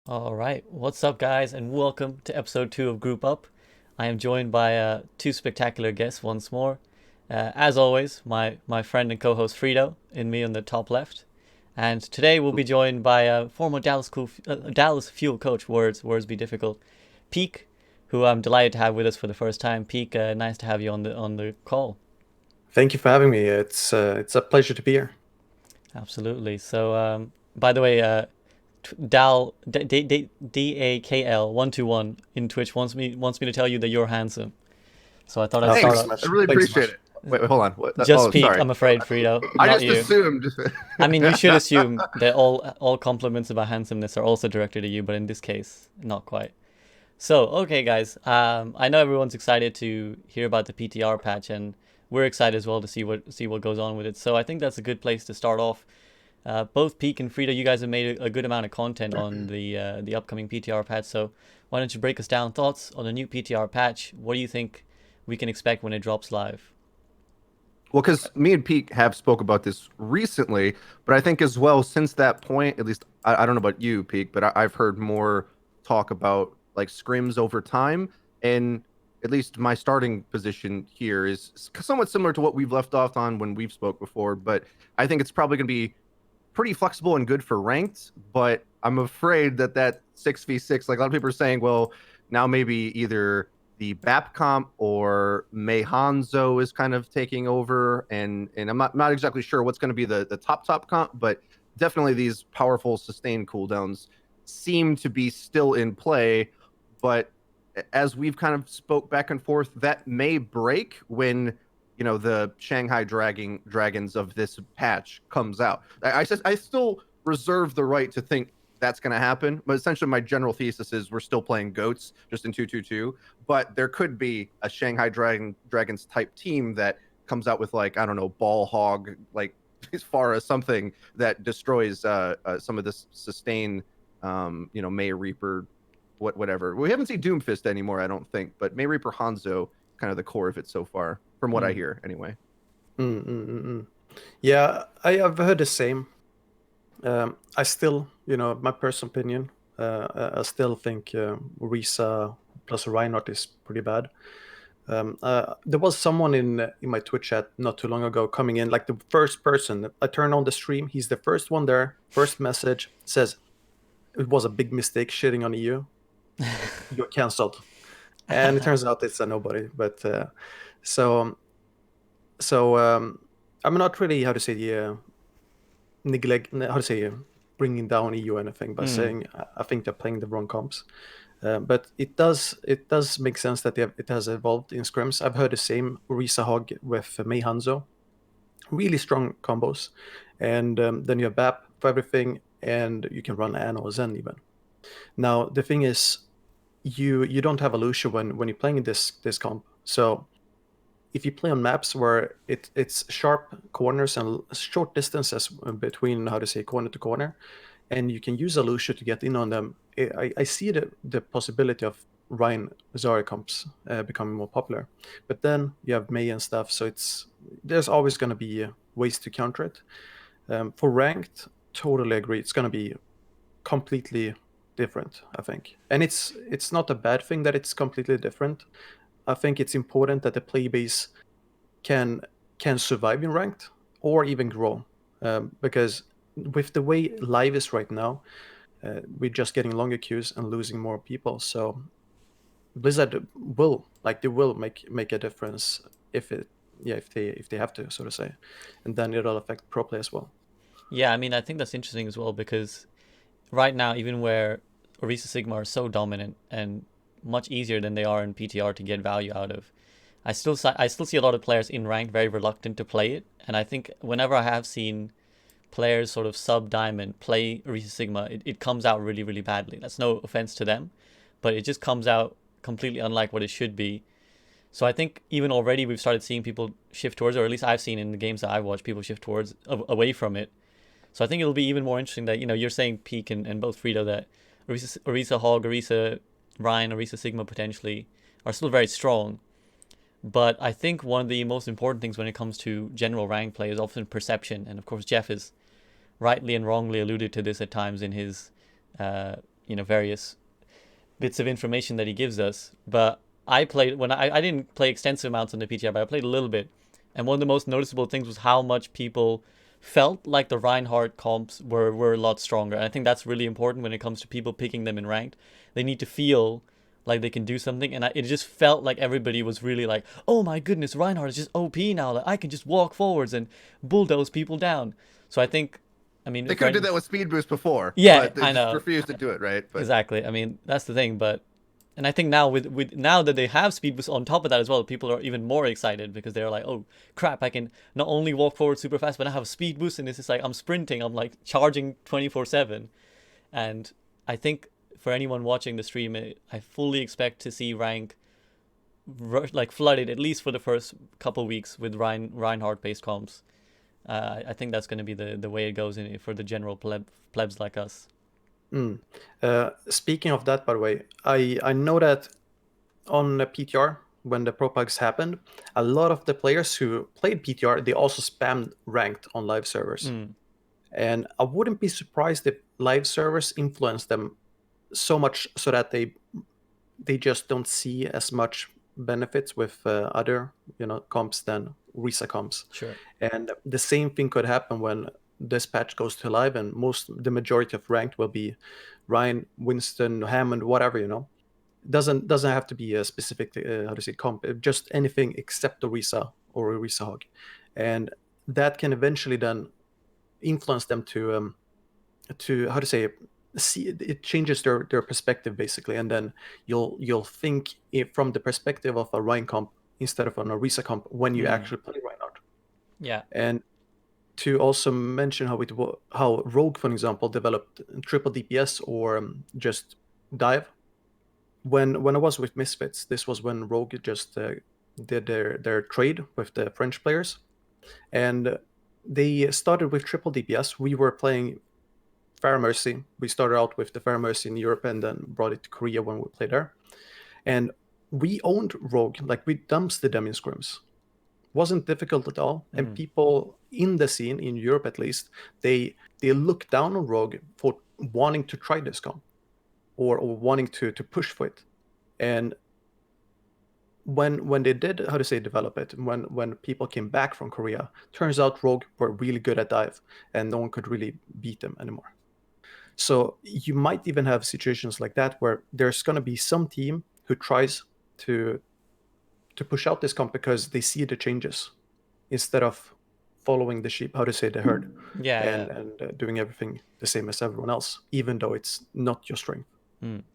All right, what's up, guys, and welcome to episode 2 of Group Up. I am joined by two spectacular guests once more. As always, my friend and co-host Frito, in me on the top left, and today we'll be joined by former Dallas Fuel coach. Words be difficult. Peak, who I'm delighted to have with us for the first time. Peak, nice to have you on the call. Thank you for having me. It's a pleasure to be here. Absolutely. So, by the way, Dal DAKL 121 in Twitch wants me to tell you that you're handsome. So I thought I'd Oh, start thanks Thanks. so off. I much. really Thanks so appreciate much. it. Wait, hold on. Just Oh, Peak, sorry. I'm afraid, Frito, I not just you. assumed. I mean, you should assume that all compliments about handsomeness are also directed at you, but in this case, not quite. So, okay, guys. I know everyone's excited to hear about the PTR patch, and we're excited as well to see what goes on with it. So I think that's a good place to start off. Both Peak and Frida, you guys have made a good amount of content on the upcoming PTR patch. So why don't you break us down thoughts on the new PTR patch? What do you think we can expect when it drops live? Well, because me and Pete have spoke about this recently, but I think as well since that point, at least I don't know about you, Pete, but I've heard more talk about like scrims over time, and at least my starting position here is somewhat similar to what we've left off on when we've spoke before. But I think it's probably going to be pretty flexible and good for ranked, but I'm afraid that 6v6, like a lot of people are saying, well, now maybe either the BAP comp or Mei Hanzo is kind of taking over, and I'm not exactly sure what's going to be the top comp, but definitely these powerful sustained cooldowns seem to be still in play. But as we've kind of spoke back and forth, that may break when the Shanghai Dragons of this patch comes out. I still reserve the right to think that's going to happen, but essentially my general thesis is we're still playing goats just in 222, but there could be a Shanghai Dragons type team that comes out with, like, I don't know, ball hog, like as far as something that destroys some of this sustain, May Reaper, whatever. We haven't seen Doomfist anymore, I don't think, but May Reaper Hanzo kind of the core of it so far, from what I Mm. hear anyway. Mm, mm, mm, mm. Yeah, I've heard the same. I still, my personal opinion, I still think Orisa plus Reinhardt is pretty bad. There was someone in my Twitch chat not too long ago coming in, like the first person. I turn on the stream, he's the first one there. First message says it was a big mistake shitting on EU. You're cancelled, and it turns out it's a nobody. But so so I'm not really how to say neglect how to say bringing down EU or anything by Mm. saying I think they're playing the wrong comps. But it does make sense that it has evolved in scrims. I've heard the same Orisa Hog with Mei Hanzo, really strong combos, and then you have BAP for everything, and you can run Ana or Zen even. Now the thing is, you don't have a Lucia when you're playing this comp, so if you play on maps where it's sharp corners and short distances between how to say corner to corner, and you can use a Lucio to get in on them, I see the possibility of Ryan Zarya comps becoming more popular. But then you have May and stuff, so there's always going to be ways to counter it. For ranked, totally agree. It's going to be completely different, I think, and it's not a bad thing that it's completely different. I think it's important that the play base can can survive in ranked or even grow, because with the way live is right now, we're just getting longer queues and losing more people. So Blizzard will they will make a difference if it yeah if they have to, so to say, and then it'll affect pro play as well. Yeah, I mean, I think that's interesting as well because right now, even where Orisa Sigma are so dominant and much easier than they are in PTR to get value out of, I still see a lot of players in rank very reluctant to play it, and I think whenever I have seen players sort of sub diamond play Orisa Sigma, it comes out really really badly. That's no offense to them, but it just comes out completely unlike what it should be. So I think even already we've started seeing people shift towards, or at least I've seen in the games that I've watched, people shift towards away from it. So I think it'll be even more interesting that you're saying Peak and both Frito that Orisa Hog, Orisa Ryan, Orisa Sigma potentially are still very strong. But I think one of the most important things when it comes to general rank play is often perception, and of course Jeff has rightly and wrongly alluded to this at times in his various bits of information that he gives us. But I played when I didn't play extensive amounts on the PTR, but I played a little bit. And one of the most noticeable things was how much people felt like the Reinhardt comps were a lot stronger. And I think that's really important when it comes to people picking them in ranked. They need to feel like they can do something, and it just felt like everybody was really like, oh my goodness, Reinhardt is just OP now. Like, I can just walk forwards and bulldoze people down. So I think, I mean, They could have did that with Speed Boost before. Yeah, but they I just know. refused to do it, right? But Exactly. I mean, that's the thing. But and I think now with now that they have Speed Boost on top of that as well, people are even more excited because they're like, oh crap, I can not only walk forward super fast, but I have a Speed Boost, and it's just like I'm sprinting, I'm like charging 24/7, and I think for anyone watching the stream, I fully expect to see rank like flooded at least for the first couple weeks with Reinhardt based comps. I think that's going to be the way it goes for the general plebs like us. Speaking of that, by the way, I know that on PTR, when the ProPugs happened, a lot of the players who played PTR, they also spammed ranked on live servers. And I wouldn't be surprised if live servers influence them so much so that they just don't see as much benefits with other comps than Risa comps. Sure. And the same thing could happen when this patch goes to live, and the majority of ranked will be Ryan, Winston, Hammond, whatever. Doesn't have to be a specific comp, just anything except Orisa or Orisa Hog, and that can eventually then influence them to see it changes their perspective basically, and then you'll think from the perspective of a Ryan comp instead of an Orisa comp when you actually play Reinhardt. Yeah. And to also mention how Rogue, for example, developed triple DPS or just dive. When I was with Misfits, this was when Rogue just did their trade with the French players, and they started with triple DPS. We were playing Pharmercy. We started out with the Pharmercy in Europe and then brought it to Korea when we played there. And we owned Rogue, like we dumpstered them in scrims. Wasn't difficult at all. And people in the scene, in Europe at least, they look down on Rogue for wanting to try this comp or wanting to push for it. And when they did develop it, when people came back from Korea, turns out Rogue were really good at dive and no one could really beat them anymore. So you might even have situations like that where there's going to be some team who tries to push out this comp because they see the changes instead of following the sheep, the herd, and doing everything the same as everyone else, even though it's not your strength.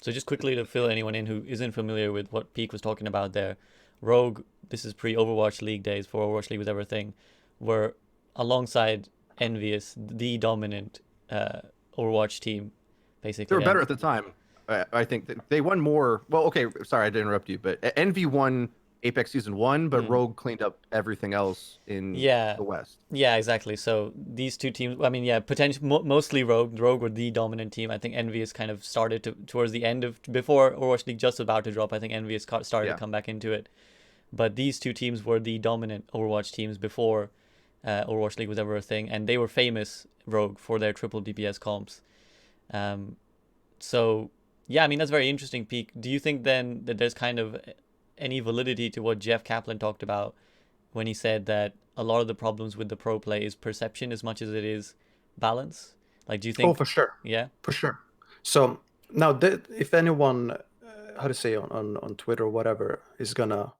So just quickly to fill anyone in who isn't familiar with what Peak was talking about there, Rogue, this is pre-Overwatch League days, before Overwatch League was ever a thing, were alongside Envious, the dominant Overwatch team, basically. They were better at the time. I think that they won more. Well, okay, sorry, I did interrupt you, but Envy won Apex Season 1, but Rogue cleaned up everything else in the West. Yeah, exactly. So these two teams, I mean, mostly Rogue. Rogue were the dominant team. I think Envious kind of started towards the end of, before Overwatch League just about to drop, I think Envious started to come back into it. But these two teams were the dominant Overwatch teams before Overwatch League was ever a thing, and they were famous, Rogue, for their triple DPS comps. So, yeah, I mean, that's very interesting, Peak. Do you think then that there's kind of any validity to what Jeff Kaplan talked about when he said that a lot of the problems with the pro play is perception as much as it is balance? Like, do you think? Oh, for sure. Yeah, for sure. So now, if anyone, on Twitter or whatever, is gonna,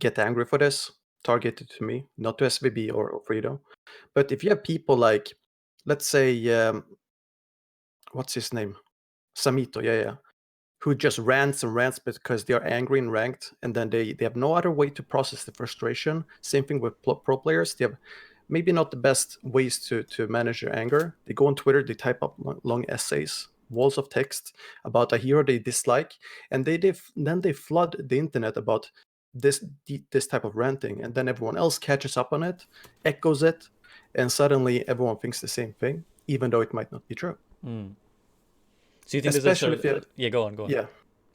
get angry for this, target it to me, not to SVB or Fredo. But if you have people like, let's say, what's his name, Samito, who just rants and rants because they are angry and ranked, and then they have no other way to process the frustration. Same thing with pro players. They have maybe not the best ways to manage their anger. They go on Twitter, they type up long essays, walls of text about a hero they dislike, and then they flood the internet about this type of ranting, and then everyone else catches up on it, echoes it, and suddenly everyone thinks the same thing, even though it might not be true. So you think especially yeah, go on. Yeah,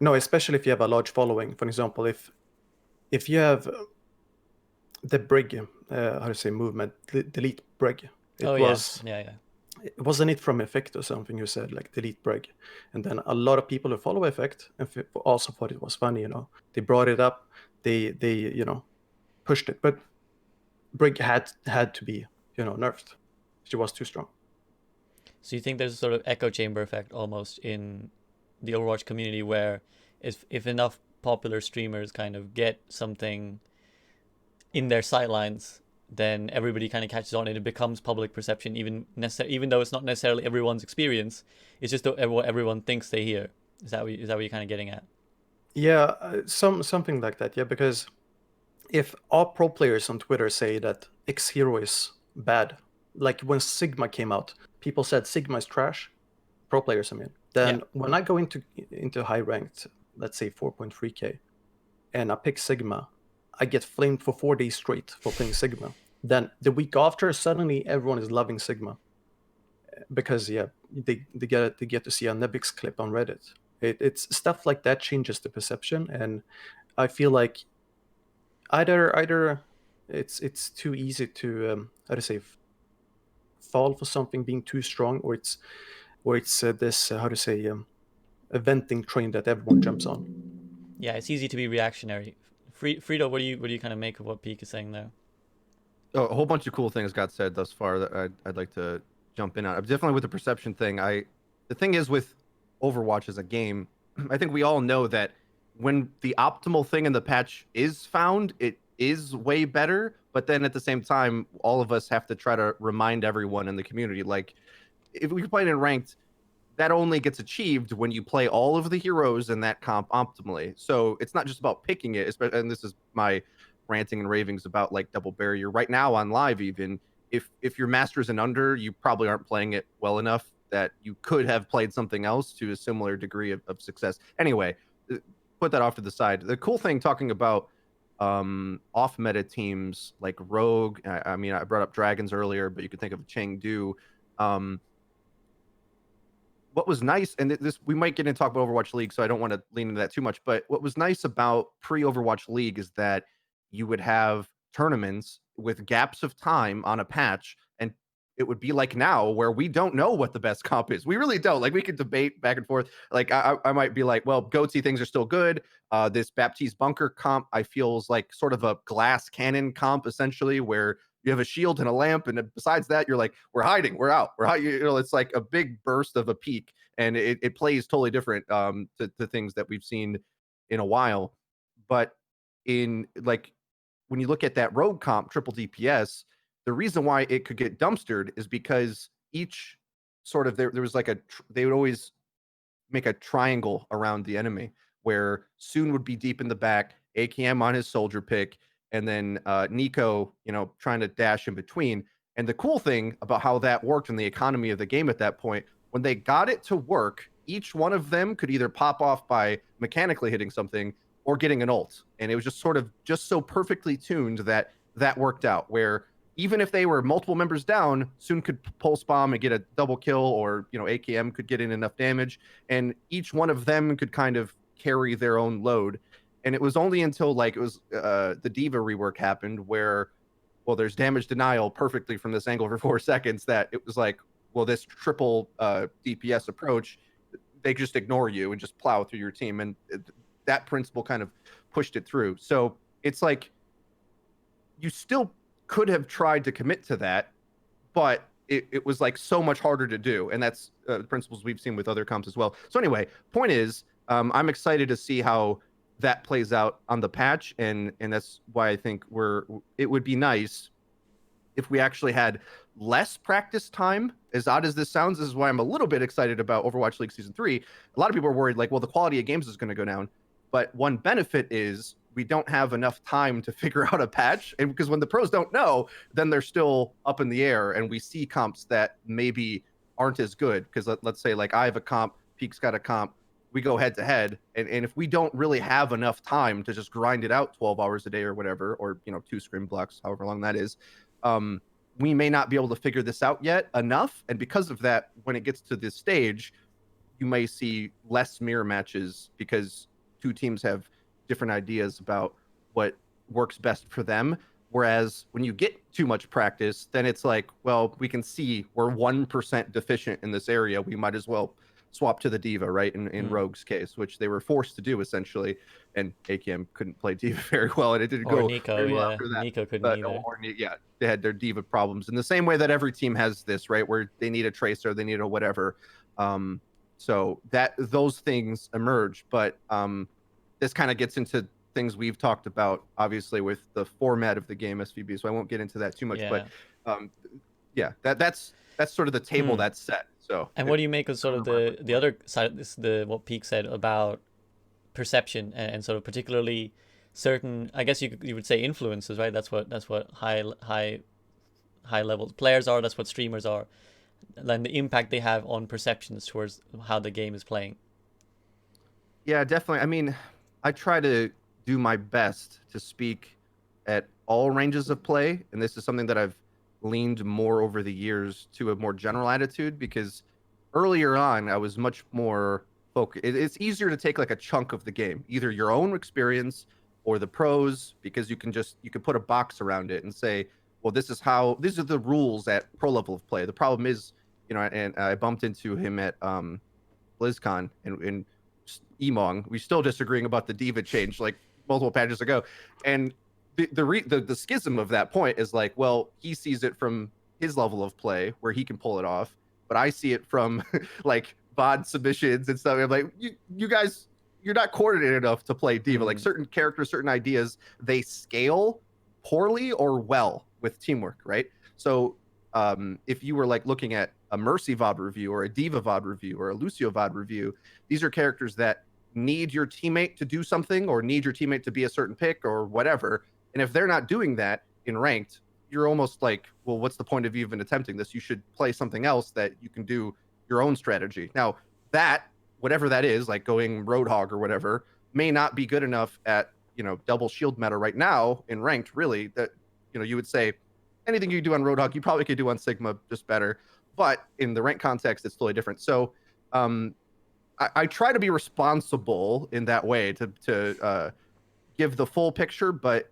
no, especially if you have a large following. For example, if you have the Brig, movement, delete Brig. It was wasn't it from Effect or something who said like delete Brig, and then a lot of people who follow Effect and also thought it was funny, they brought it up, they pushed it, but Brig had to be nerfed. She was too strong. So you think there's a sort of echo chamber effect almost in the Overwatch community where if enough popular streamers kind of get something in their sightlines, then everybody kind of catches on and it becomes public perception, even though it's not necessarily everyone's experience. It's just what everyone thinks they hear. Is that what you're kind of getting at? Yeah, something like that. Yeah, because if all pro players on Twitter say that X hero is bad, like when Sigma came out, people said Sigma is trash. Pro players, I mean. Then Yeah. when I go into high ranked, let's say 4.3k, and I pick Sigma, I get flamed for 4 days straight for playing Sigma. Then the week after, suddenly everyone is loving Sigma because they get to see a Nebix clip on Reddit. It's stuff like that changes the perception, and I feel like either it's too easy to how to say fall for something being too strong, or it's this how to say a venting train that everyone jumps on. Yeah, it's easy to be reactionary. Frito, what do you kind of make of what Peak is saying there? Oh, a whole bunch of cool things got said thus far that I'd like to jump in on. Definitely with the perception thing. The thing is with Overwatch as a game, I think we all know that when the optimal thing in the patch is found, it is way better. But then at the same time, all of us have to try to remind everyone in the community, like if we play in ranked, that only gets achieved when you play all of the heroes in that comp optimally. So it's not just about picking it, and this is my ranting and ravings about like double barrier right now on live. Even if your masters and under, you probably aren't playing it well enough that you could have played something else to a similar degree of success. Anyway, put that off to the side. The cool thing talking about off meta teams like Rogue, I mean, I brought up Dragons earlier, but you could think of Chengdu. What was nice, and this we might get into talk about Overwatch League, so I don't want to lean into that too much. But what was nice about pre-Overwatch League is that you would have tournaments with gaps of time on a patch, and it would be like now where we don't know what the best comp is. We really don't. Like we could debate back and forth. Like I might be like, well, Goatsy things are still good. This Baptiste Bunker comp I feel is like sort of a glass cannon comp essentially, where you have a shield and a lamp, and besides that, you're like, we're hiding, we're out, we're hiding. It's like a big burst of a peak, and it plays totally different to things that we've seen in a while. But in like when you look at that Rogue comp triple DPS, the reason why it could get dumpstered is because each sort of there was like they would always make a triangle around the enemy where Soon would be deep in the back, AKM on his soldier pick, and then Nico, trying to dash in between. And the cool thing about how that worked in the economy of the game at that point, when they got it to work, each one of them could either pop off by mechanically hitting something or getting an ult. And it was just so perfectly tuned that worked out, where even if they were multiple members down, Soon could pulse bomb and get a double kill, or AKM could get in enough damage, and each one of them could kind of carry their own load. And it was only until like it was the D.Va rework happened where, well, there's damage denial perfectly from this angle for 4 seconds, that it was like, well, this triple DPS approach, they just ignore you and just plow through your team. And that principle kind of pushed it through. So it's like you still could have tried to commit to that, but it was like so much harder to do. And that's principles we've seen with other comps as well. So anyway, point is, I'm excited to see how that plays out on the patch, and that's why I think it would be nice if we actually had less practice time. As odd as this sounds, this is why I'm a little bit excited about Overwatch League Season 3. A lot of people are worried, like, well, the quality of games is going to go down. But one benefit is we don't have enough time to figure out a patch. And because when the pros don't know, then they're still up in the air, and we see comps that maybe aren't as good. Because let's say, like, I have a comp, Peak's got a comp, we go head to head, and if we don't really have enough time to just grind it out 12 hours a day or whatever, or 2 scrim blocks, however long that is, we may not be able to figure this out yet enough. And because of that, when it gets to this stage, you may see less mirror matches because two teams have different ideas about what works best for them. Whereas when you get too much practice, then it's like, well, we can see we're 1% deficient in this area. We might as well swap to the D.Va, right? In Rogue's case, which they were forced to do essentially. And AKM couldn't play D.Va very well, and it didn't Or go Nico, very well yeah. after that. Nico couldn't But either. yeah, they had their D.Va problems in the same way that every team has this, right? Where they need a tracer, they need a whatever. So that those things emerge, but this kind of gets into things we've talked about, obviously, with the format of the game SVB. So I won't get into that too much. Yeah. But that's sort of the table that's set. So. And what do you make of sort of the other side? This what Peak said about perception and sort of particularly certain. I guess you would say influences, right? That's what high level players are. That's what streamers are. And the impact they have on perceptions towards how the game is playing. Yeah, definitely. I mean, I try to do my best to speak at all ranges of play, and this is something that I've leaned more over the years to a more general attitude, because earlier on I was much more focused. It's easier to take like a chunk of the game, either your own experience or the pros, because you can put a box around it and say, well, these are the rules at pro level of play. The problem is, and I bumped into him at BlizzCon and Emong, we're still disagreeing about the D.Va change like multiple patches ago, and the schism of that point is like, well, he sees it from his level of play where he can pull it off, but I see it from like VOD submissions and stuff. I'm like, you guys, you're not coordinated enough to play D.Va. Like certain characters, certain ideas, they scale poorly or well with teamwork, right? So if you were like looking at a Mercy VOD review or a D.Va VOD review or a Lucio VOD review, these are characters that need your teammate to do something or need your teammate to be a certain pick or whatever. And if they're not doing that in ranked, you're almost like, well, what's the point of even attempting this? You should play something else that you can do your own strategy. Now, that, whatever that is, like going Roadhog or whatever, may not be good enough at, double shield meta right now in ranked, really, that, you would say anything you do on Roadhog, you probably could do on Sigma just better. But in the rank context, it's totally different. So I try to be responsible in that way to give the full picture, but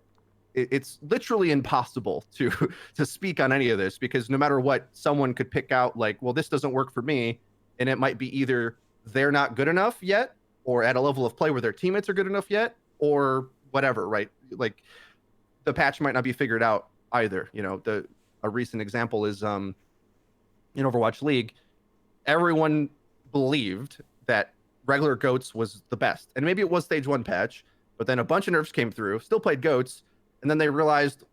it's literally impossible to speak on any of this, because no matter what, someone could pick out like, well, this doesn't work for me, and it might be either they're not good enough yet, or at a level of play where their teammates are good enough yet, or whatever, right? Like the patch might not be figured out either. A recent example is in Overwatch League, everyone believed that regular GOATS was the best, and maybe it was stage 1 patch, but then a bunch of nerfs came through, still played GOATS, and then they realized,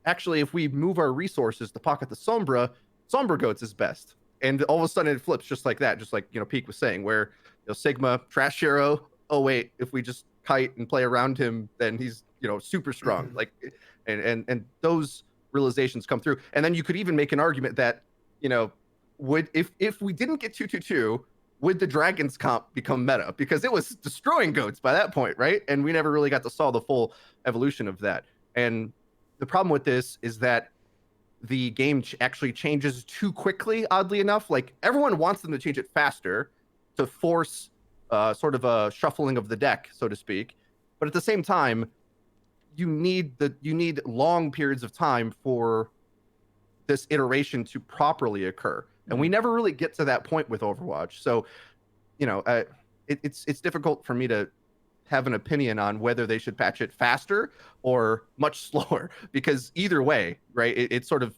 actually, if we move our resources to pocket the Sombra GOATS is best. And all of a sudden it flips just like that, just like, Peak was saying, where Sigma, trash hero, oh wait, if we just kite and play around him, then he's, super strong. Like, and those realizations come through. And then you could even make an argument that, would, if we didn't get 222, would the Dragons comp become meta? Because it was destroying GOATS by that point, right? And we never really got to saw the full evolution of that. And the problem with this is that the game actually changes too quickly, oddly enough. Like, everyone wants them to change it faster to force sort of a shuffling of the deck, so to speak. But at the same time, you need long periods of time for this iteration to properly occur. And we never really get to that point with Overwatch. So, it's difficult for me to have an opinion on whether they should patch it faster or much slower, because either way, right, it's sort of,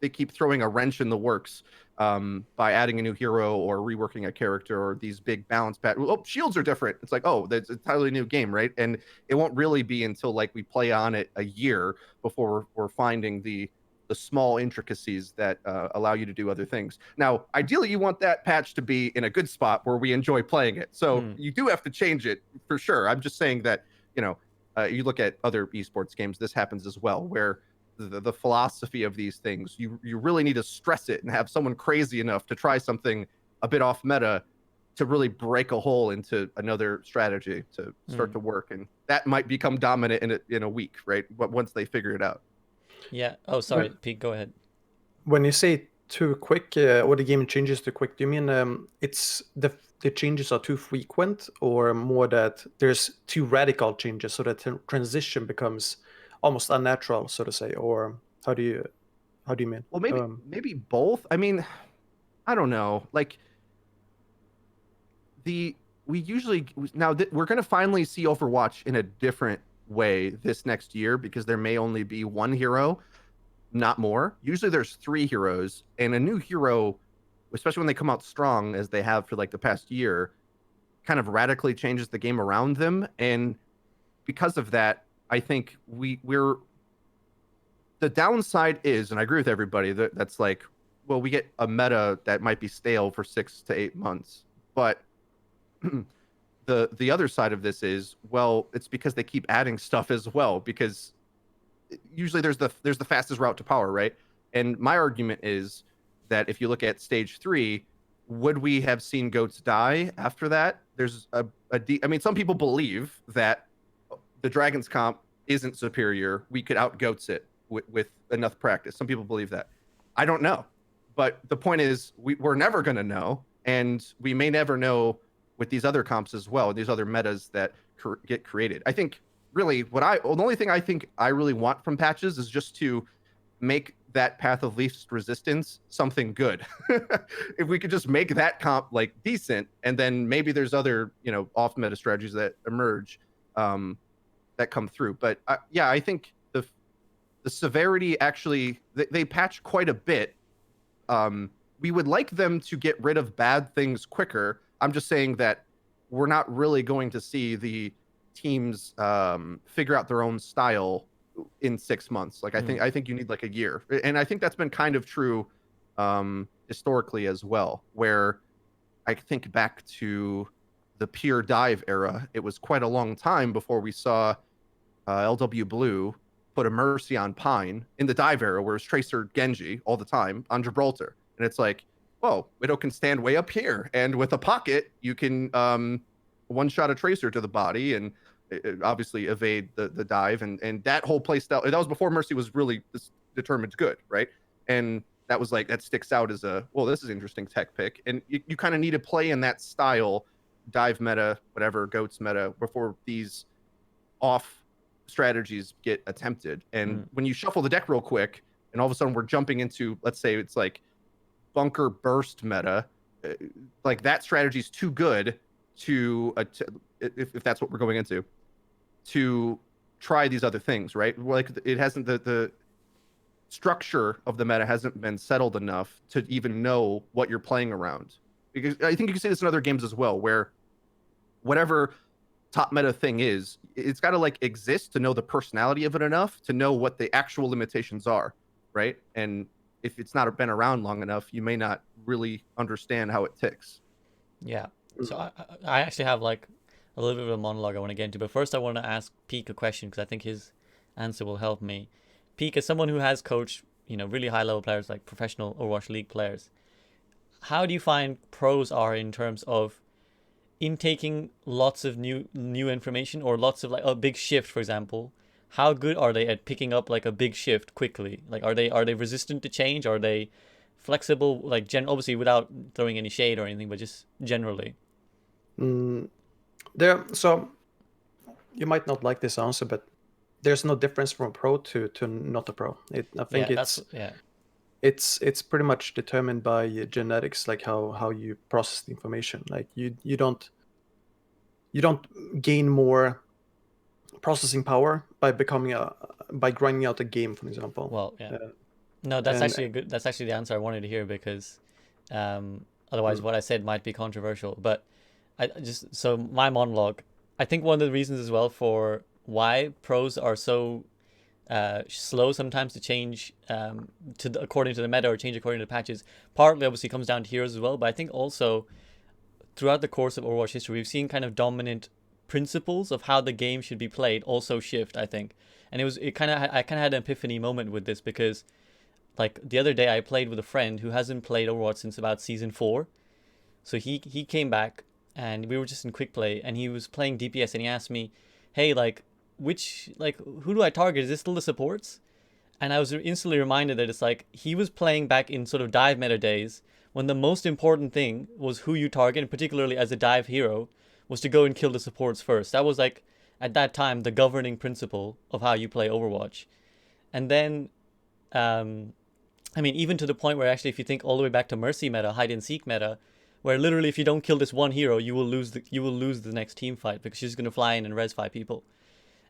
they keep throwing a wrench in the works by adding a new hero or reworking a character or these big balance patch. Oh, shields are different. It's like, oh, that's a entirely new game, right? And it won't really be until like we play on it a year before we're finding the small intricacies that allow you to do other things. Now, ideally, you want that patch to be in a good spot where we enjoy playing it. So you do have to change it for sure. I'm just saying that, you look at other esports games, this happens as well, where the philosophy of these things, you really need to stress it and have someone crazy enough to try something a bit off meta to really break a hole into another strategy to start to work. And that might become dominant in a week, right? But once they figure it out. Yeah. Oh, sorry, Pete, go ahead. When you say too quick, or the game changes too quick, do you mean it's the changes are too frequent, or more that there's too radical changes so that the transition becomes almost unnatural, so to say, or how do you mean? Well, maybe both. I mean, I don't know. Like we usually now we're going to finally see Overwatch in a different way this next year because there may only be one hero, not more. Usually there's 3 heroes, and a new hero, especially when they come out strong as they have for like the past year, kind of radically changes the game around them. And because of that, I think we're the downside is, and I agree with everybody that's like, well, we get a meta that might be stale for 6 to 8 months, but the other side of this is, well, it's because they keep adding stuff as well, because usually there's the fastest route to power, right? And my argument is that if you look at stage 3, would we have seen goats die after that? There's I mean, some people believe that the Dragons comp isn't superior. We could out goats it with enough practice. Some people believe that. I don't know. But the point is, we're never going to know. And we may never know with these other comps as well, these other metas that get created. I think really the only thing I think I really want from patches is just to make that path of least resistance something good. If we could just make that comp like decent, and then maybe there's other, off meta strategies that emerge that come through. But yeah, I think the severity actually, they patch quite a bit. We would like them to get rid of bad things quicker. I'm just saying that we're not really going to see the teams figure out their own style in 6 months. Like I think you need like a year, and I think that's been kind of true historically as well. Where I think back to the pure dive era, it was quite a long time before we saw LW Blue put a Mercy on Pine in the dive era, where it's Tracer Genji all the time on Gibraltar, and it's like, whoa, Widow can stand way up here, and with a pocket, you can one-shot a Tracer to the body and obviously evade the dive, and that whole play style. That was before Mercy was really determined good, right? And that was like, that sticks out as this is interesting tech pick, and you kind of need to play in that style, dive meta, whatever, goats meta, before these off strategies get attempted. And when you shuffle the deck real quick, and all of a sudden we're jumping into, let's say it's like bunker burst meta, like that strategy is too good to if that's what we're going into, to try these other things, right? Like it hasn't, the structure of the meta hasn't been settled enough to even know what you're playing around. Because I think you can see this in other games as well, where whatever top meta thing is, it's got to like exist to know the personality of it enough to know what the actual limitations are, right? And if it's not been around long enough, you may not really understand how it ticks. Yeah. So I actually have like a little bit of a monologue I want to get into, but first I want to ask Peak a question, because I think his answer will help me. Peak, as someone who has coached, really high level players, like professional Overwatch League players, how do you find pros are in terms of intaking lots of new information, or lots of like a big shift, for example? How good are they at picking up like a big shift quickly? Like, are they resistant to change? Are they flexible? Like, obviously without throwing any shade or anything, but just generally. So you might not like this answer, but there's no difference from a pro to not a pro. I think it's pretty much determined by genetics, like how you process the information. Like you don't gain more processing power by by grinding out a game, for example. Well, yeah. No, that's actually that's actually the answer I wanted to hear, because otherwise what I said might be controversial. But so my monologue, I think one of the reasons as well for why pros are so slow sometimes to change according to the meta, or change according to the patches, partly obviously comes down to heroes as well, but I think also throughout the course of Overwatch history, we've seen kind of dominant principles of how the game should be played also shift, I think. And I kind of had an epiphany moment with this, because like the other day I played with a friend who hasn't played Overwatch since about season 4. So he came back, and we were just in quick play, and he was playing DPS, and he asked me, hey, like, who do I target? Is this still the supports? And I was instantly reminded that it's like, he was playing back in sort of dive meta days, when the most important thing was who you target, and particularly as a dive hero, was to go and kill the supports first. That was like at that time the governing principle of how you play Overwatch. And then, I mean, even to the point where actually, if you think all the way back to Mercy meta, hide and seek meta, where literally if you don't kill this one hero, you will lose the next team fight because she's gonna fly in and res 5 people.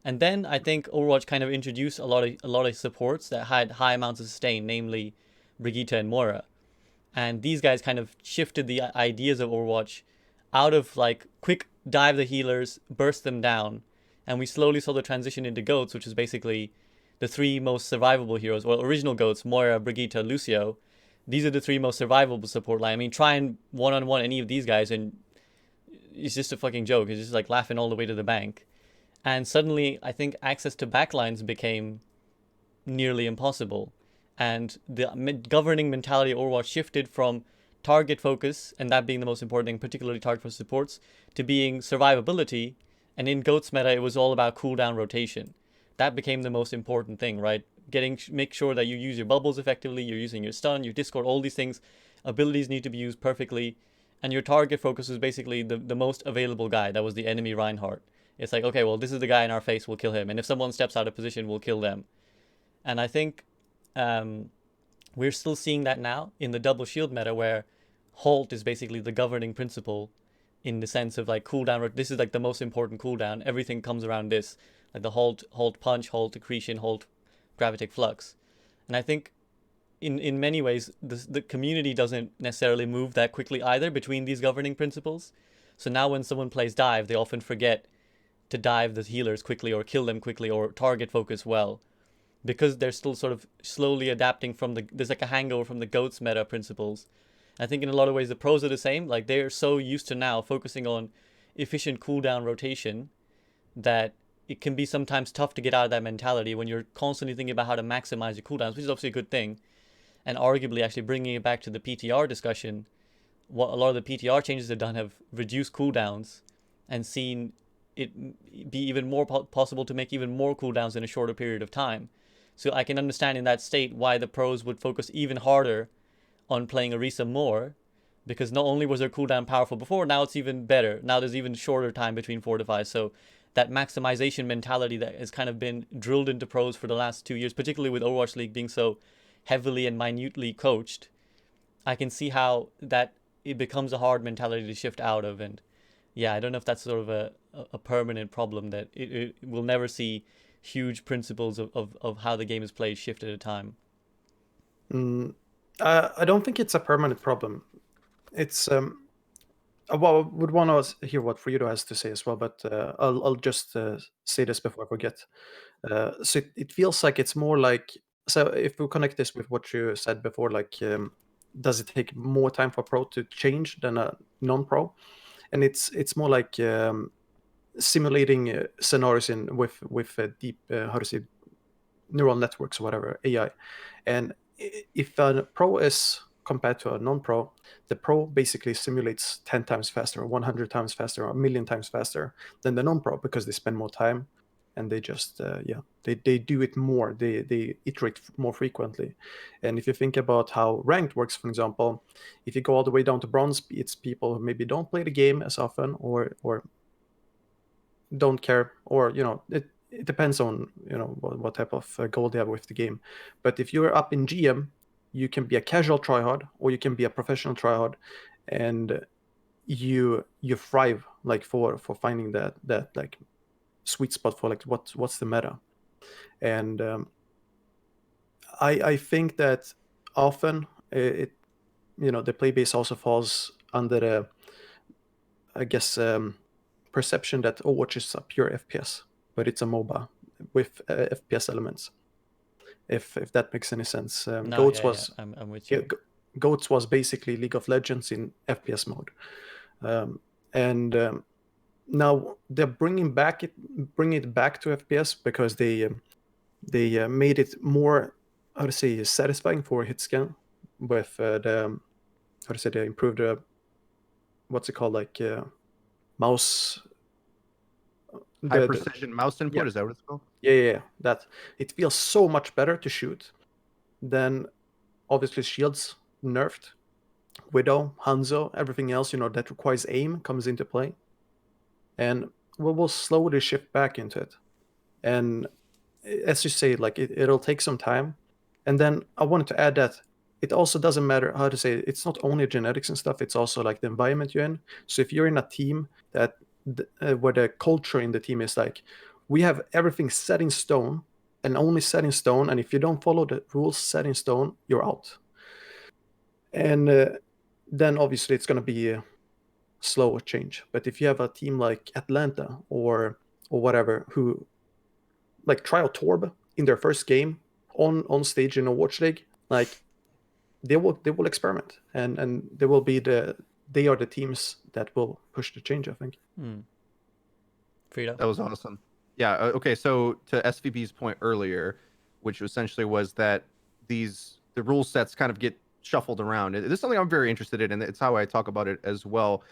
And then I think Overwatch kind of introduced a lot of supports that had high amounts of sustain, namely Brigitte and Moira. And these guys kind of shifted the ideas of Overwatch out of like quick dive the healers, burst them down, and we slowly saw the transition into goats, which is basically the three most survivable heroes. Well, original goats: Moira, Brigitte, Lucio. These are the three most survivable support line. I mean, try and one-on-one any of these guys, and it's just a fucking joke. It's just like laughing all the way to the bank. And suddenly, I think access to backlines became nearly impossible. And the governing mentality of Overwatch shifted from target focus, and that being the most important thing, particularly target for supports, to being survivability. And in GOATS meta, it was all about cooldown rotation. That became the most important thing, right? Make sure that you use your bubbles effectively, you're using your stun, your discord, all these things. Abilities need to be used perfectly. And your target focus was basically the most available guy. That was the enemy Reinhardt. It's like, okay, well, this is the guy in our face, we'll kill him. And if someone steps out of position, we'll kill them. And I think we're still seeing that now in the double shield meta, where Halt is basically the governing principle in the sense of like cooldown. This is like the most important cooldown. Everything comes around this, like the Halt punch, Halt accretion, Halt gravitic flux. And I think in many ways, the community doesn't necessarily move that quickly either between these governing principles. So now when someone plays dive, they often forget to dive the healers quickly or kill them quickly or target focus well, because they're still sort of slowly adapting from there's like a hangover from the GOATS meta principles. I think in a lot of ways the pros are the same. Like they're so used to now focusing on efficient cooldown rotation that it can be sometimes tough to get out of that mentality when you're constantly thinking about how to maximize your cooldowns, which is obviously a good thing. And arguably actually bringing it back to the PTR discussion, what a lot of the PTR changes have done have reduced cooldowns and seen it be even more possible to make even more cooldowns in a shorter period of time. So I can understand in that state why the pros would focus even harder on playing Orisa more, because not only was their cooldown powerful before, now it's even better. Now there's even shorter time between fortifies. So that maximization mentality that has kind of been drilled into pros for the last 2 years, particularly with Overwatch League being so heavily and minutely coached, I can see how that it becomes a hard mentality to shift out of. And yeah, I don't know if that's sort of a permanent problem, that it will never see huge principles of how the game is played shift at a time. I don't think it's a permanent problem. It's I would want to hear what Frito has to say as well, but I'll just say this before I forget. So it feels like it's more like, so if we connect this with what you said before, like does it take more time for pro to change than a non-pro? And it's more like simulating scenarios with deep how to say, neural networks or whatever, AI. And if a pro is compared to a non-pro, the pro basically simulates 10 times faster, 100 times faster, or 1,000,000 times faster than the non-pro, because they spend more time and they just they do it more, they iterate more frequently. And if you think about how ranked works, for example, if you go all the way down to bronze, it's people who maybe don't play the game as often or don't care, or it depends on what type of goal they have with the game. But if you're up in GM, you can be a casual tryhard or you can be a professional tryhard, and you thrive like for finding that like sweet spot for like what's the meta. And I think that often it the play base also falls under the, I guess, perception that Overwatch is a pure FPS, but it's a MOBA with FPS elements. If that makes any sense. No, Goats yeah, was I'm with you. Goats was basically League of Legends in FPS mode, and now they're bringing it back to FPS because they made it more, how to say, satisfying for hit scan with the, how to say, they improved what's it called, like mouse, High precision mouse input, is that what it's called? Yeah, that it feels so much better to shoot. Then obviously shields nerfed, Widow, Hanzo, everything else that requires aim comes into play. And we'll slowly shift back into it. And as you say, like it'll take some time. And then I wanted to add that it also doesn't matter how to say it. It's not only genetics and stuff, it's also like the environment you're in. So if you're in a team that where the culture in the team is like, we have everything set in stone and only set in stone, and if you don't follow the rules set in stone, you're out. And then obviously it's going to be a slow change. But if you have a team like Atlanta or whatever, who like try out Torb in their first game on stage in a Watch League, like they will experiment, and they are the teams that will push the change, I think. Frida. That was awesome. Yeah. Okay. So to SVB's point earlier, which essentially was that the rule sets kind of get shuffled around. This is something I'm very interested in, and it's how I talk about it as well.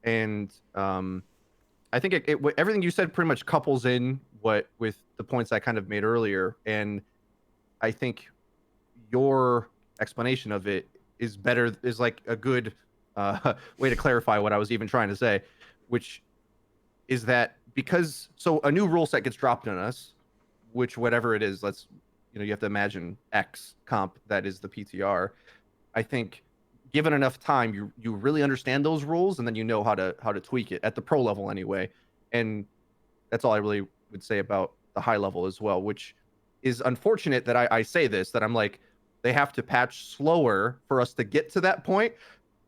And I think everything you said pretty much couples in with the points I kind of made earlier, and I think your explanation of it is like a good way to clarify what I was even trying to say, which is that because a new rule set gets dropped on us, which whatever it is, you have to imagine X comp that is the PTR. I think given enough time, you really understand those rules, and then you know how to tweak it at the pro level anyway. And that's all I really would say about the high level as well, which is unfortunate that I say this, that I'm like, they have to patch slower for us to get to that point,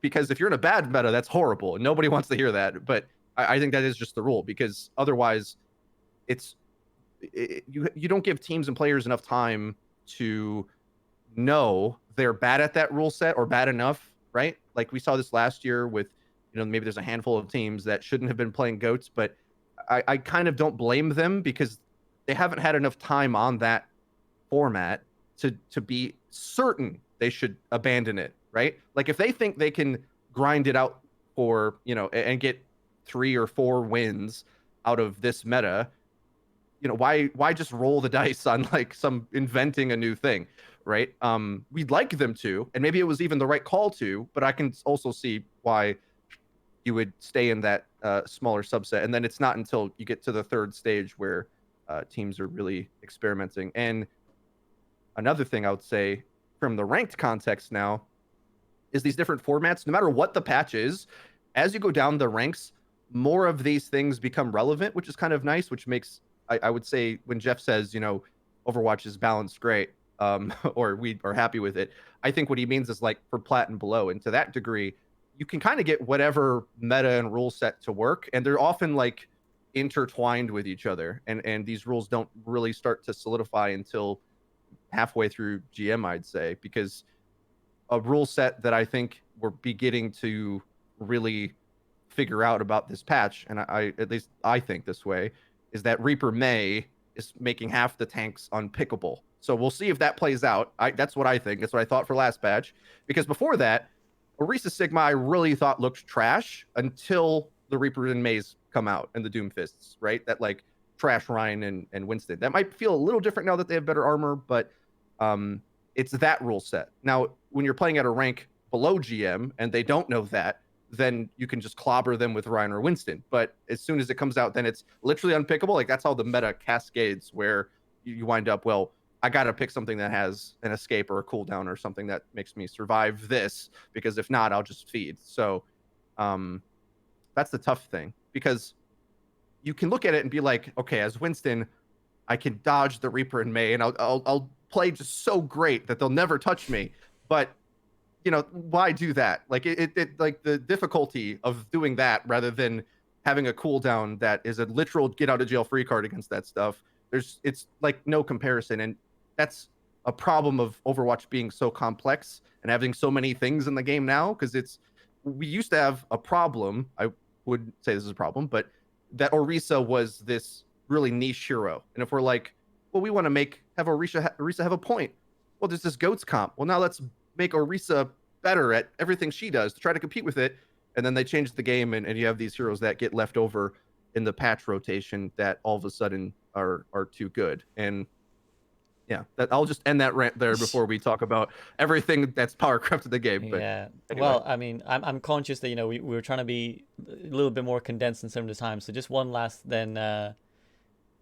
because if you're in a bad meta, that's horrible, and nobody wants to hear that. But I think that is just the rule, because otherwise you don't give teams and players enough time to know they're bad at that rule set or bad enough, right? Like we saw this last year with, maybe there's a handful of teams that shouldn't have been playing GOATs, but I kind of don't blame them, because they haven't had enough time on that format to be certain they should abandon it, right? Like if they think they can grind it out for, and get 3 or 4 wins out of this meta, why just roll the dice on like inventing a new thing, right? We'd like them to, and maybe it was even the right call to, but I can also see why you would stay in that smaller subset. And then it's not until you get to the third stage where teams are really experimenting. And another thing I would say from the ranked context now is these different formats, no matter what the patch is, as you go down the ranks, more of these things become relevant, which is kind of nice, which makes, I would say, when Jeff says, Overwatch is balanced great, or we are happy with it, I think what he means is like for plat and below. And to that degree, you can kind of get whatever meta and rule set to work. And they're often like intertwined with each other. And these rules don't really start to solidify until halfway through GM, I'd say, because a rule set that I think we're beginning to really figure out about this patch, and at least I think this way, is that Reaper Mei is making half the tanks unpickable. So we'll see if that plays out. That's what I think. That's what I thought for last patch. Because before that, Orisa Sigma I really thought looked trash until the Reaper and Meis come out and the Doomfists, right? That like trash Ryan and Winston. That might feel a little different now that they have better armor, but it's that rule set. Now, when you're playing at a rank below GM and they don't know that, then you can just clobber them with Ryan or Winston. But as soon as it comes out, then it's literally unpickable. Like that's how the meta cascades, where you wind up, well, I got to pick something that has an escape or a cooldown or something that makes me survive this, because if not, I'll just feed. So that's the tough thing, because you can look at it and be like, okay, as Winston, I can dodge the Reaper in Mei, and I'll play just so great that they'll never touch me. But why do that? Like it like the difficulty of doing that rather than having a cooldown that is a literal get out of jail free card against that stuff. It's like no comparison, and that's a problem of Overwatch being so complex and having so many things in the game now. Because we used to have a problem. I would say this is a problem, but that Orisa was this really niche hero, and if we're like, well, we want to have Orisa have a point. Well, there's this GOATS comp. Well, now let's make Orisa better at everything she does to try to compete with it. And then they change the game, and you have these heroes that get left over in the patch rotation that all of a sudden are too good. And Yeah, I'll just end that rant there before we talk about everything that's power crept in the game. But Yeah. anyway. Well, I mean, I'm conscious that, we were trying to be a little bit more condensed in some of the time. So just one last then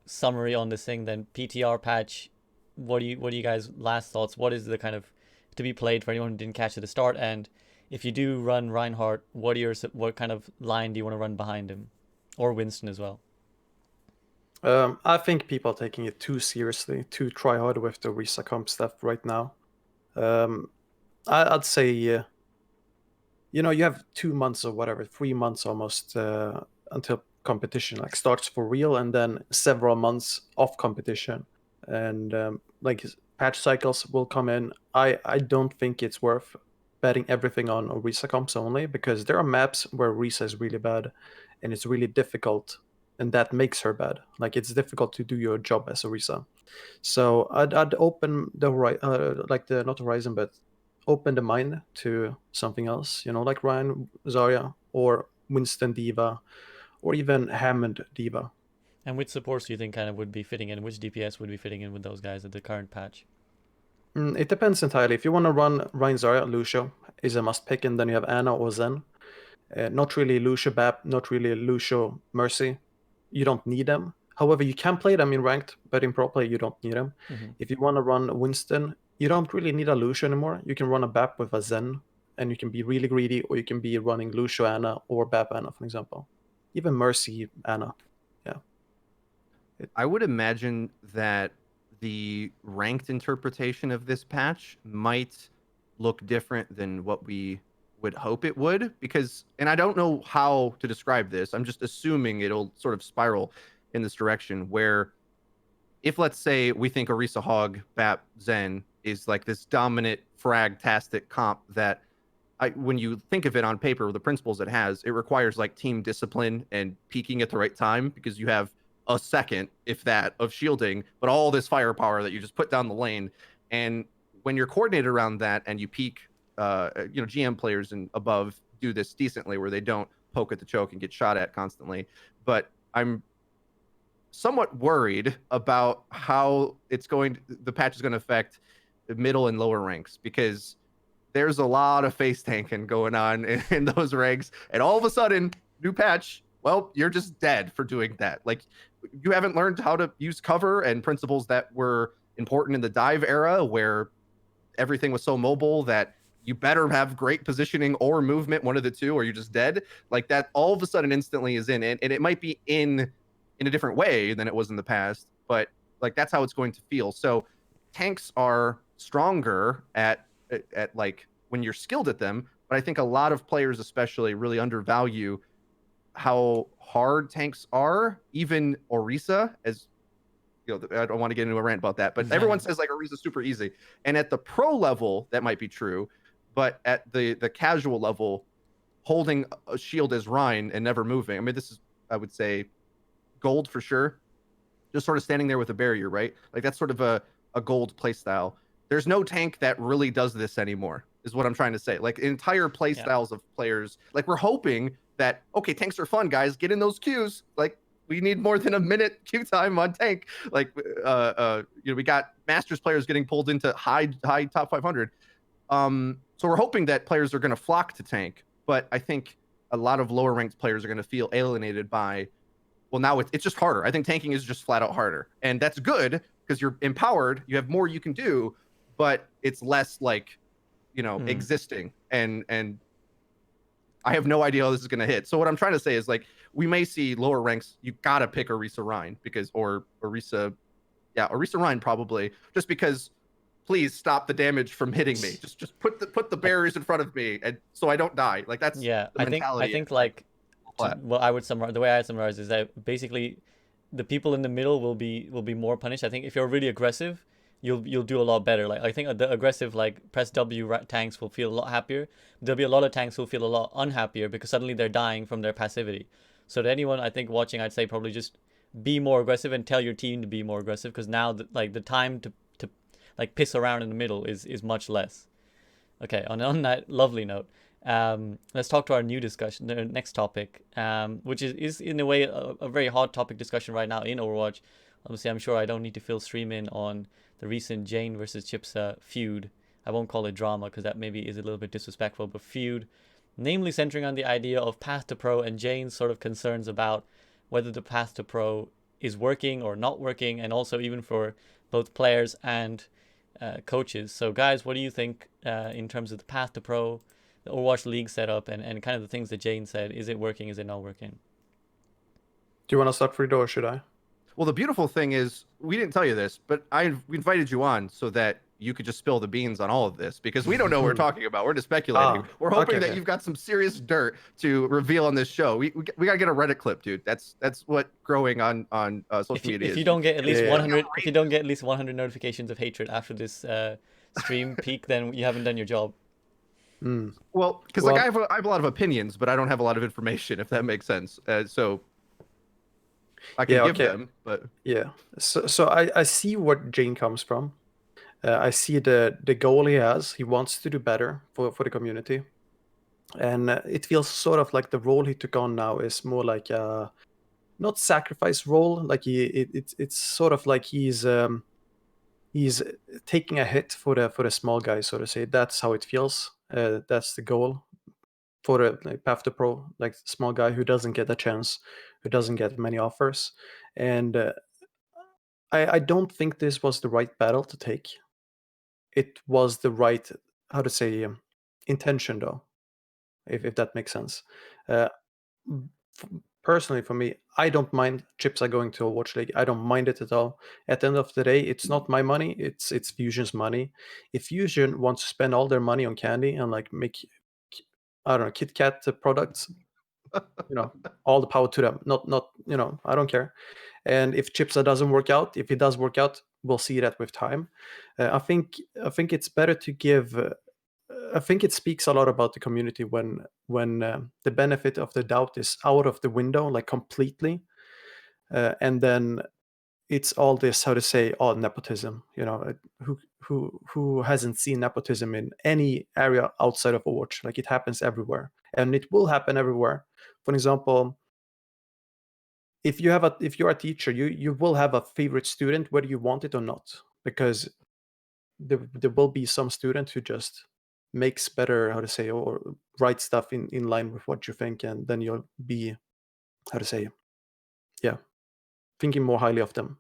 summary on this thing then. PTR patch, what do you guys last thoughts? What is the kind of to be played for anyone who didn't catch it at the start? And if you do run Reinhardt, what kind of line do you want to run behind him? Or Winston as well? I think people are taking it too seriously, too try hard with the Orisa comp stuff right now. I'd say, you have 2 months or whatever, 3 months almost until competition like starts for real, and then several months off competition, and like patch cycles will come in. I don't think it's worth betting everything on Orisa comps only, because there are maps where Orisa is really bad, and it's really difficult, and that makes her bad. Like, it's difficult to do your job as Orisa. So I'd open the not Horizon, but open the mind to something else. Like Ryan Zarya or Winston Diva, or even Hammond Diva. And which supports do you think kind of would be fitting in? Which DPS would be fitting in with those guys at the current patch? It depends entirely. If you want to run Ryan Zarya, Lucio is a must pick, and then you have Ana or Zen. Not really Lucio Bap, not really Lucio Mercy. You don't need them. However, you can play them in ranked, but in pro play you don't need them. Mm-hmm. If you want to run Winston, you don't really need a Lucio anymore. You can run a Bap with a Zen, and you can be really greedy, or you can be running Lucio Ana or Bap Ana, for example. Even Mercy Ana. Yeah. I would imagine that the ranked interpretation of this patch might look different than what we would hope it would, because, and I don't know how to describe this, I'm just assuming it'll sort of spiral in this direction, where if, let's say, we think Orisa Hog, Bap, Zen is like this dominant frag-tastic comp that when you think of it on paper, the principles it has, it requires like team discipline and peaking at the right time, because you have a second, if that, of shielding, but all this firepower that you just put down the lane. And when you're coordinated around that and you peak, GM players and above do this decently, where they don't poke at the choke and get shot at constantly. But I'm somewhat worried about how the patch is going to affect the middle and lower ranks, because there's a lot of face tanking going on in those ranks, and all of a sudden, new patch, well, you're just dead for doing that. Like, you haven't learned how to use cover and principles that were important in the dive era, where everything was so mobile that you better have great positioning or movement, one of the two, or you're just dead. Like, that all of a sudden instantly is in it, and it might be in a different way than it was in the past, but like, that's how it's going to feel. So tanks are stronger at like when you're skilled at them, but I think a lot of players especially really undervalue how hard tanks are. Even Orisa, as I don't want to get into a rant about that, but everyone says like Orisa's super easy, and at the pro level that might be true, but at the casual level, holding a shield as Rein and never moving, I mean, this is, I would say, gold for sure. Just sort of standing there with a barrier, right? Like, that's sort of a gold play style. There's no tank that really does this anymore, is what I'm trying to say. Like, entire play styles of players, like, we're hoping that, okay, tanks are fun, guys, get in those queues. Like, we need more than a minute queue time on tank. Like, we got Masters players getting pulled into high top 500. So we're hoping that players are going to flock to tank, but I think a lot of lower ranked players are going to feel alienated by, well, now it's just harder. I think tanking is just flat out harder, and that's good because you're empowered, you have more you can do, but it's less like, existing, and I have no idea how this is going to hit. So what I'm trying to say is, like, we may see lower ranks, you gotta pick Orisa Rein, or Orisa Rein probably, just because, please stop the damage from hitting me. Just put the barriers in front of me, and so I don't die. Like, that's the mentality. I think well, I would summarize, the way I summarize is that basically the people in the middle will be more punished. I think if you're really aggressive, you'll do a lot better. Like, I think the aggressive, like, press W tanks will feel a lot happier. There'll be a lot of tanks who'll feel a lot unhappier because suddenly they're dying from their passivity. So to anyone, I think, watching, I'd say probably just be more aggressive and tell your team to be more aggressive, because now the time to like piss around in the middle is much less. Okay, on that lovely note, let's talk to our new discussion, the next topic, which is in a way a very hot topic discussion right now in Overwatch. Obviously, I'm sure I don't need to fill stream in on the recent Jane versus Chipsa feud. I won't call it drama because that maybe is a little bit disrespectful, but feud, namely centering on the idea of path to pro and Jane's sort of concerns about whether the path to pro is working or not working, and also even for both players and coaches. So, guys, what do you think in terms of the path to pro, the Overwatch League setup, and kind of the things that Jane said? Is it working? Is it not working? Do you want to start, Frida, or should I? Well, the beautiful thing is, we didn't tell you this, but we invited you on so that you could just spill the beans on all of this, because we don't know what we're talking about. We're just speculating. We're hoping that you've got some serious dirt to reveal on this show. We gotta get a Reddit clip, dude. That's what growing on social media is. If you don't get at least 100, if you don't get at least 100 notifications of hatred after this stream peak, then you haven't done your job. Well, because like I have a lot of opinions, but I don't have a lot of information, if that makes sense. So I can give them, but yeah. So I see where Jane comes from. I see the goal he has. He wants to do better for the community, and it feels sort of like the role he took on now is more like a not sacrifice role. Like it's sort of like he's taking a hit for the small guy, so to say. That's how it feels. That's the goal for the path to pro, like small guy who doesn't get a chance, who doesn't get many offers, and I don't think this was the right battle to take. It was the right, how to say, intention, though, if that makes sense. Personally, for me, I don't mind Chipsa going to a watch league. I don't mind it at all. At the end of the day, it's not my money. It's Fusion's money. If Fusion wants to spend all their money on candy and like make, I don't know, Kit Kat products, all the power to them. Not I don't care. And if Chipsa doesn't work out, if it does work out, we'll see that with time. I think it's better to give. I think it speaks a lot about the community when the benefit of the doubt is out of the window, like completely, and then it's all this, how to say, nepotism. Who hasn't seen nepotism in any area outside of Overwatch? Like, it happens everywhere, and it will happen everywhere. For example, if you're a teacher, you will have a favorite student whether you want it or not, because there will be some student who just makes better, how to say, or write stuff in line with what you think, and then you'll be, how to say, thinking more highly of them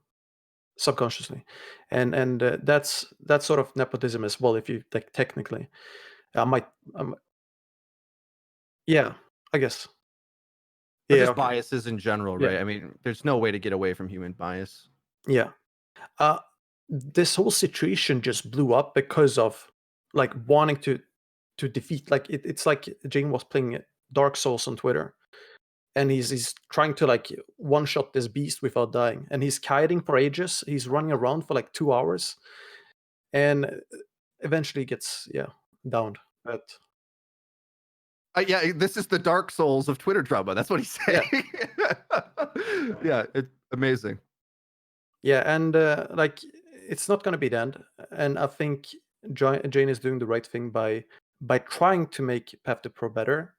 subconsciously, and that's sort of nepotism as well, if you like technically. Yeah, I guess. But just biases in general, right? I mean, there's no way to get away from human bias. Yeah. This whole situation just blew up because of like wanting to defeat, like it's like Jane was playing Dark Souls on Twitter, and he's trying to like one shot this beast without dying, and he's kiting for ages. He's running around for like 2 hours, and eventually gets downed. But this is the Dark Souls of Twitter drama. That's what he's saying. Yeah, it's amazing. Yeah, and like, it's not going to be the end. And I think Jane is doing the right thing by trying to make Path to Pro better.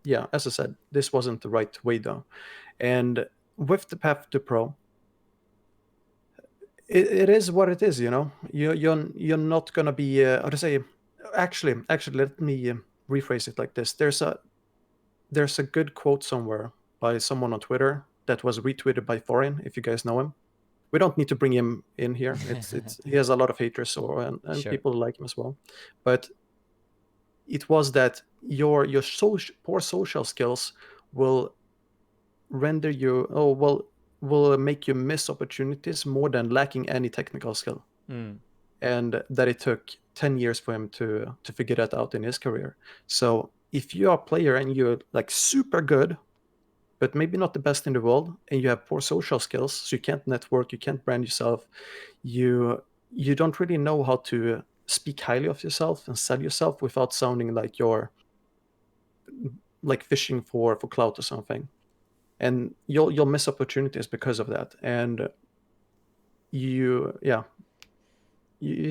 Yeah, as I said, this wasn't the right way, though. And with the Path to Pro, it is what it is. You're not going to be, how to say. Actually, let me rephrase it like this. There's a good quote somewhere by someone on Twitter that was retweeted by Thorin, if you guys know him. We don't need to bring him in here. It's he has a lot of haters, and sure, people like him as well. But it was that your poor social skills will render you will make you miss opportunities more than lacking any technical skill. And that it took 10 years for him to figure that out in his career. So if you are a player and you're like super good, but maybe not the best in the world, and you have poor social skills, so you can't network, you can't brand yourself, you don't really know how to speak highly of yourself and sell yourself without sounding like you're like fishing for clout or something, and you'll miss opportunities because of that. And you're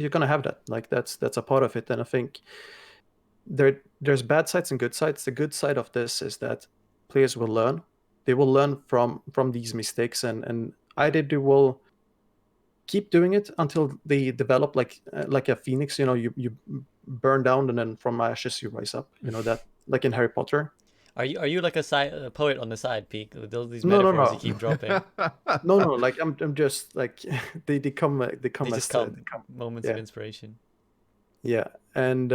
gonna have that. Like, that's a part of it. And I think there's bad sides and good sides. The good side of this is that players will learn. They will learn from these mistakes, and either they will keep doing it until they develop like a phoenix. You burn down and then from ashes you rise up. That, like in Harry Potter. Are you like a poet on the side, Peak? With all these No, no, metaphors you no. keep dropping. No, like I'm just like they come They as just they come come. moments Yeah. of inspiration. Yeah, and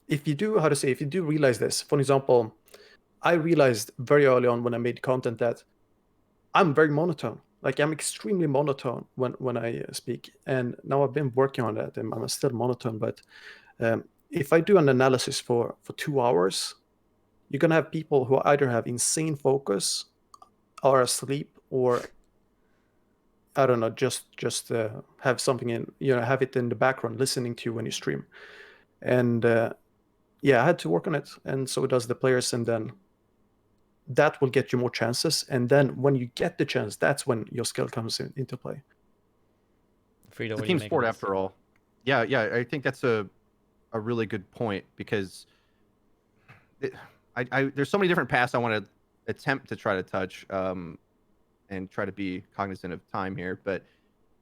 if you do, if you do realize this, for example, I realized very early on when I made content that I'm very monotone. Like I'm extremely monotone when I speak, and now I've been working on that, and I'm still monotone. But if I do an analysis for 2 hours, you're gonna have people who either have insane focus, are asleep, or I don't know, just have something in, have it in the background, listening to you when you stream. And yeah, I had to work on it, and so does the players, and then that will get you more chances. And then when you get the chance, that's when your skill comes into play. Frida, It's a what do you team make of sport this? after all. Yeah, I think that's a really good point because there's so many different paths I want to attempt to try to touch and try to be cognizant of time here. But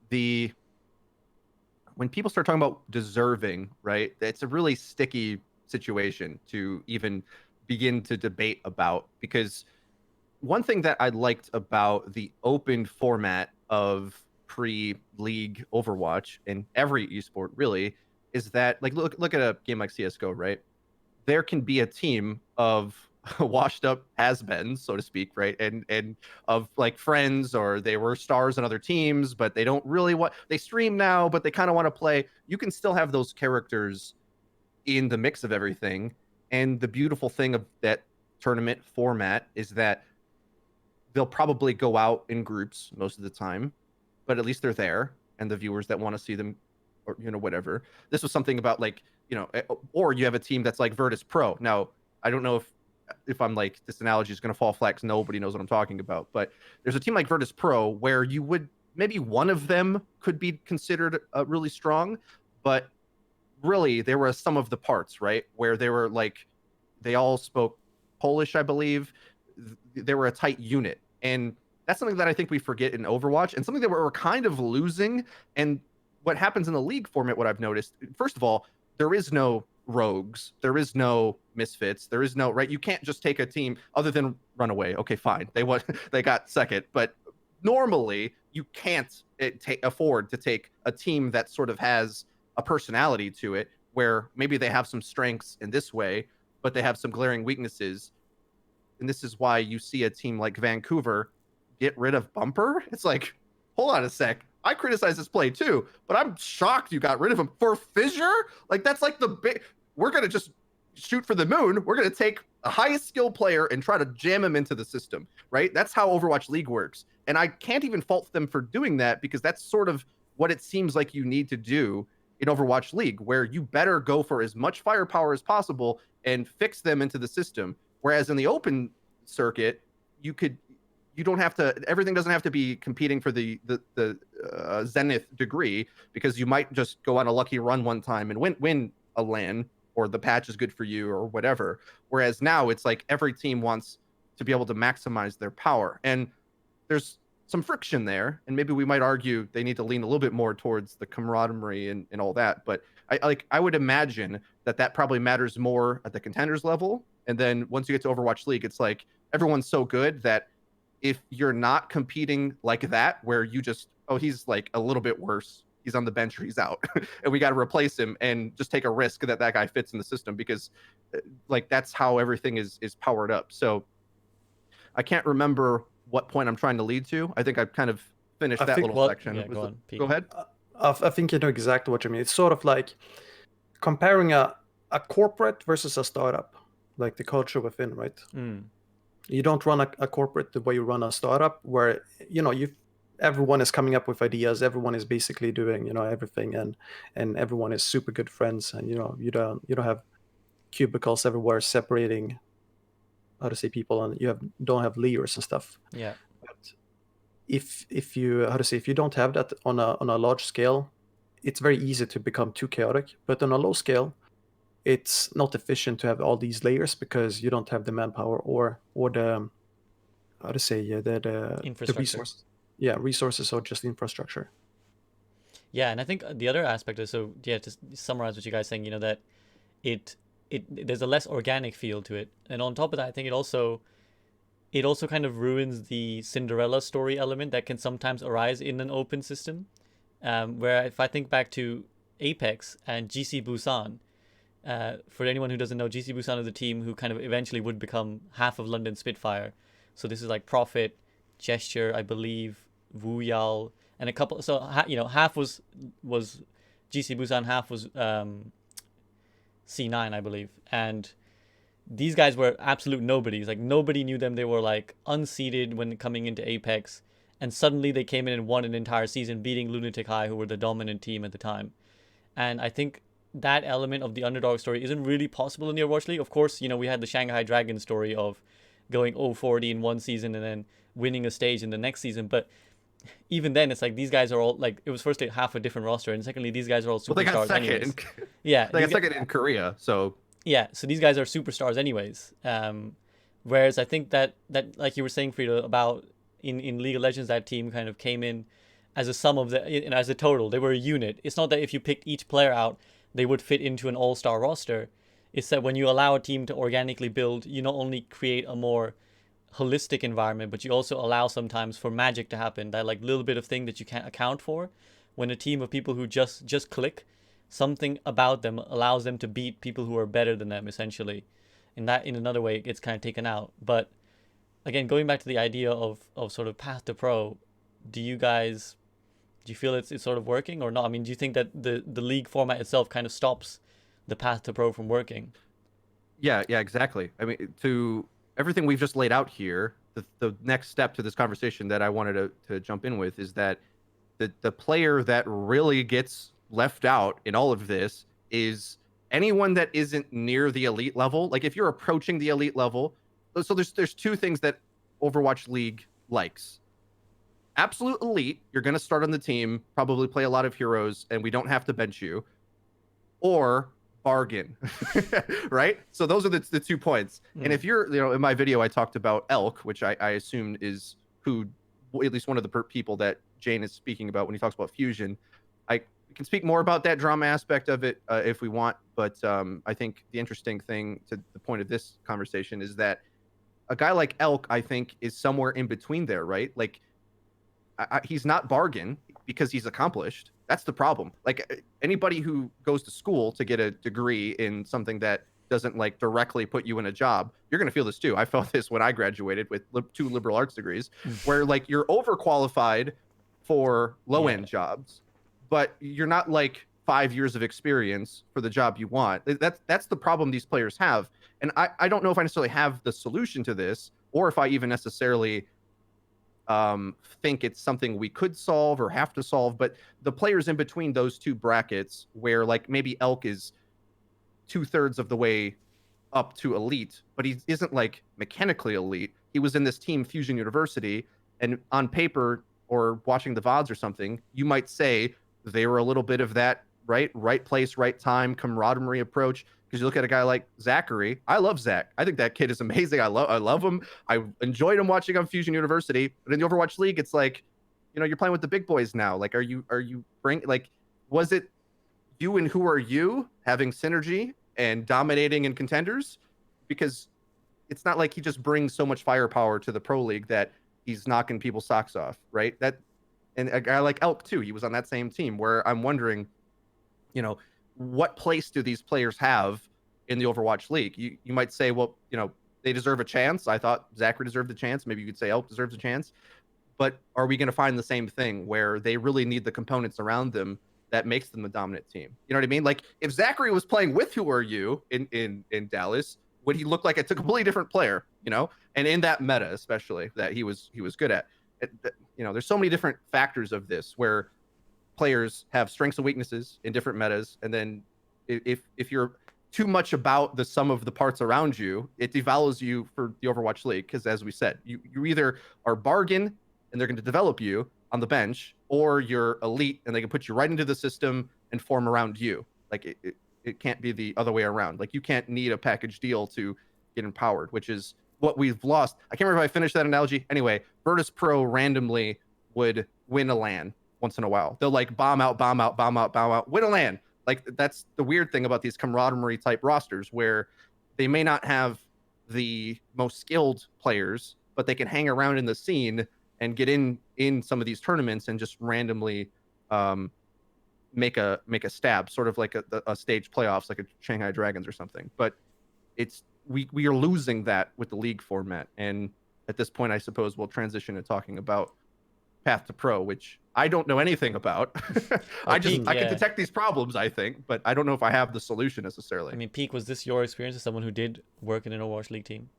when people start talking about deserving, right, it's a really sticky situation to even begin to debate about, because one thing that I liked about the open format of pre-league Overwatch and every esport really is that, like, look at a game like CS:GO, right? There can be a team of washed up has-beens, so to speak, right? And of like friends, or they were stars on other teams, but they don't really want, they stream now, but they kind of want to play. You can still have those characters in the mix of everything. And the beautiful thing of that tournament format is that they'll probably go out in groups most of the time, but at least they're there, and the viewers that want to see them, or whatever. This was something about, like, or you have a team that's like Virtus Pro. Now, I don't know if I'm like, this analogy is going to fall flat because nobody knows what I'm talking about, but there's a team like Virtus Pro where you would, maybe one of them could be considered really strong, but really there were some of the parts, right, where they were like, they all spoke Polish, I believe. They were a tight unit, and that's something that I think we forget in Overwatch, and something that we're kind of losing. And what happens in the league format, what I've noticed, first of all, there is no rogues, there is no misfits, there is no, right, you can't just take a team other than Runaway. Okay, fine, they got second, but normally you can't afford to take a team that sort of has a personality to it, where maybe they have some strengths in this way, but they have some glaring weaknesses. And this is why you see a team like Vancouver get rid of Bumper. It's like, hold on a sec. I criticize this play too, but I'm shocked you got rid of him for Fissure. Like, that's like the big, we're going to just shoot for the moon. We're going to take a highest skill player and try to jam him into the system, right? That's how Overwatch League works. And I can't even fault them for doing that, because that's sort of what it seems like you need to do in Overwatch League, where you better go for as much firepower as possible and fix them into the system. Whereas in the open circuit, you don't have to, everything doesn't have to be competing for the zenith degree, because you might just go on a lucky run one time and win a LAN, or the patch is good for you, or whatever. Whereas now it's like every team wants to be able to maximize their power, and there's some friction there, and maybe we might argue they need to lean a little bit more towards the camaraderie and all that. But I would imagine that probably matters more at the contenders level. And then once you get to Overwatch League, it's like everyone's so good that if you're not competing like that, where you just, oh, he's like a little bit worse, he's on the bench or he's out, and we got to replace him and just take a risk that guy fits in the system, because like that's how everything is powered up. So I can't remember what point I'm trying to lead to. I think I've kind of finished that little section. Yeah, go on, Pete. Go ahead. I think you know exactly what you mean. It's sort of like comparing a corporate versus a startup, like the culture within, right? You don't run a corporate the way you run a startup, where everyone is coming up with ideas, everyone is basically doing everything, and everyone is super good friends, and you don't have cubicles everywhere separating people, and don't have layers and stuff. Yeah. But if you if you don't have that on a large scale, it's very easy to become too chaotic. But on a low scale, it's not efficient to have all these layers, because you don't have the manpower or the Infrastructure. resources. Yeah, resources or just infrastructure. Yeah, and I think the other aspect is, so yeah, to summarize what you guys saying, that it there's a less organic feel to it, and on top of that, I think it also kind of ruins the Cinderella story element that can sometimes arise in an open system. Where if I think back to Apex and GC Busan, for anyone who doesn't know, GC Busan is a team who kind of eventually would become half of London Spitfire. So this is like Profit, Gesture, I believe, Wu Yao, and a couple. So half was GC Busan, half was C9, I believe, and these guys were absolute nobodies. Like nobody knew them. They were like unseeded when coming into Apex, and suddenly they came in and won an entire season, beating Lunatic High, who were the dominant team at the time. And I think that element of the underdog story isn't really possible in the Overwatch League. Of course, we had the Shanghai Dragon story of going 0-40 in one season and then winning a stage in the next season. But even then, it's like these guys are all like, it was firstly half a different roster, and secondly, these guys are all superstars. Well, they got second. Anyways. Yeah, they got second in Korea, so. Yeah, so these guys are superstars anyways. Whereas I think that like you were saying, Frida, about in League of Legends, that team kind of came in as a sum of as a total. They were a unit. It's not that if you picked each player out, they would fit into an all-star roster. It's that when you allow a team to organically build, you not only create a more holistic environment, but you also allow sometimes for magic to happen. That like little bit of thing that you can't account for. When a team of people who just click, something about them allows them to beat people who are better than them, essentially. And that, in another way, gets kind of taken out. But again, going back to the idea of sort of path to pro, do you feel it's sort of working or not? I mean, do you think that the league format itself kind of stops the path to pro from working? Yeah, exactly. I mean, to everything we've just laid out here, the next step to this conversation that I wanted to jump in with is that the player that really gets left out in all of this is anyone that isn't near the elite level. Like if you're approaching the elite level, so there's two things that Overwatch League likes. Absolute elite, you're going to start on the team, probably play a lot of heroes, and we don't have to bench you. Or bargain, right? So those are the 2 points. And if you're, in my video, I talked about Elk, which I assume is who, at least one of the people that Jane is speaking about when he talks about Fusion. We can speak more about that drama aspect of it if we want, but I think the interesting thing to the point of this conversation is that a guy like Elk, I think, is somewhere in between there, right? Like, he's not bargain because he's accomplished. That's the problem. Like, anybody who goes to school to get a degree in something that doesn't, like, directly put you in a job, you're going to feel this too. I felt this when I graduated with 2 liberal arts degrees, where, like, you're overqualified for low-end jobs, but you're not like 5 years of experience for the job you want. That's the problem these players have. And I don't know if I necessarily have the solution to this, or if I even necessarily think it's something we could solve or have to solve. But the players in between those two brackets, where like maybe Elk is 2/3 of the way up to elite, but he isn't like mechanically elite. He was in this team Fusion University, and on paper or watching the VODs or something, you might say they were a little bit of that right place, right time, camaraderie approach. Because you look at a guy like Zachary. I love Zach. I think that kid is amazing. I love him. I enjoyed him watching on Fusion University. But in the Overwatch League, it's like, you're playing with the big boys now. Like, was it you and who are you having synergy and dominating in contenders? Because it's not like he just brings so much firepower to the pro league that he's knocking people's socks off, right? And a guy like Elk too, he was on that same team, where I'm wondering, what place do these players have in the Overwatch League? You might say, well, they deserve a chance. I thought Zachary deserved a chance. Maybe you could say Elk deserves a chance. But are we going to find the same thing where they really need the components around them that makes them the dominant team? You know what I mean? Like, if Zachary was playing with Who Are You in Dallas, would he look like a completely different player? And in that meta, especially, that he was good at. There's so many different factors of this where players have strengths and weaknesses in different metas, and then if you're too much about the sum of the parts around you, it devalues you for the Overwatch League. Because as we said, you either are bargain and they're going to develop you on the bench, or you're elite and they can put you right into the system and form around you. Like, it can't be the other way around. Like, you can't need a package deal to get empowered, which is what we've lost. I can't remember if I finished that analogy. Anyway, Virtus Pro randomly would win a LAN, once in a while. They'll like bomb out, bomb out, bomb out, bomb out, win a LAN. Like that's the weird thing about these camaraderie type rosters where they may not have the most skilled players, but they can hang around in the scene and get in some of these tournaments and just randomly make a stab, sort of like a stage playoffs, like a Shanghai Dragons or something. But it's we are losing that with the league format, and at this point, I suppose we'll transition to talking about Path to Pro, which I don't know anything about. I can detect these problems, I think, but I don't know if I have the solution necessarily. I mean, Peak, was this your experience as someone who did work in an Overwatch League team?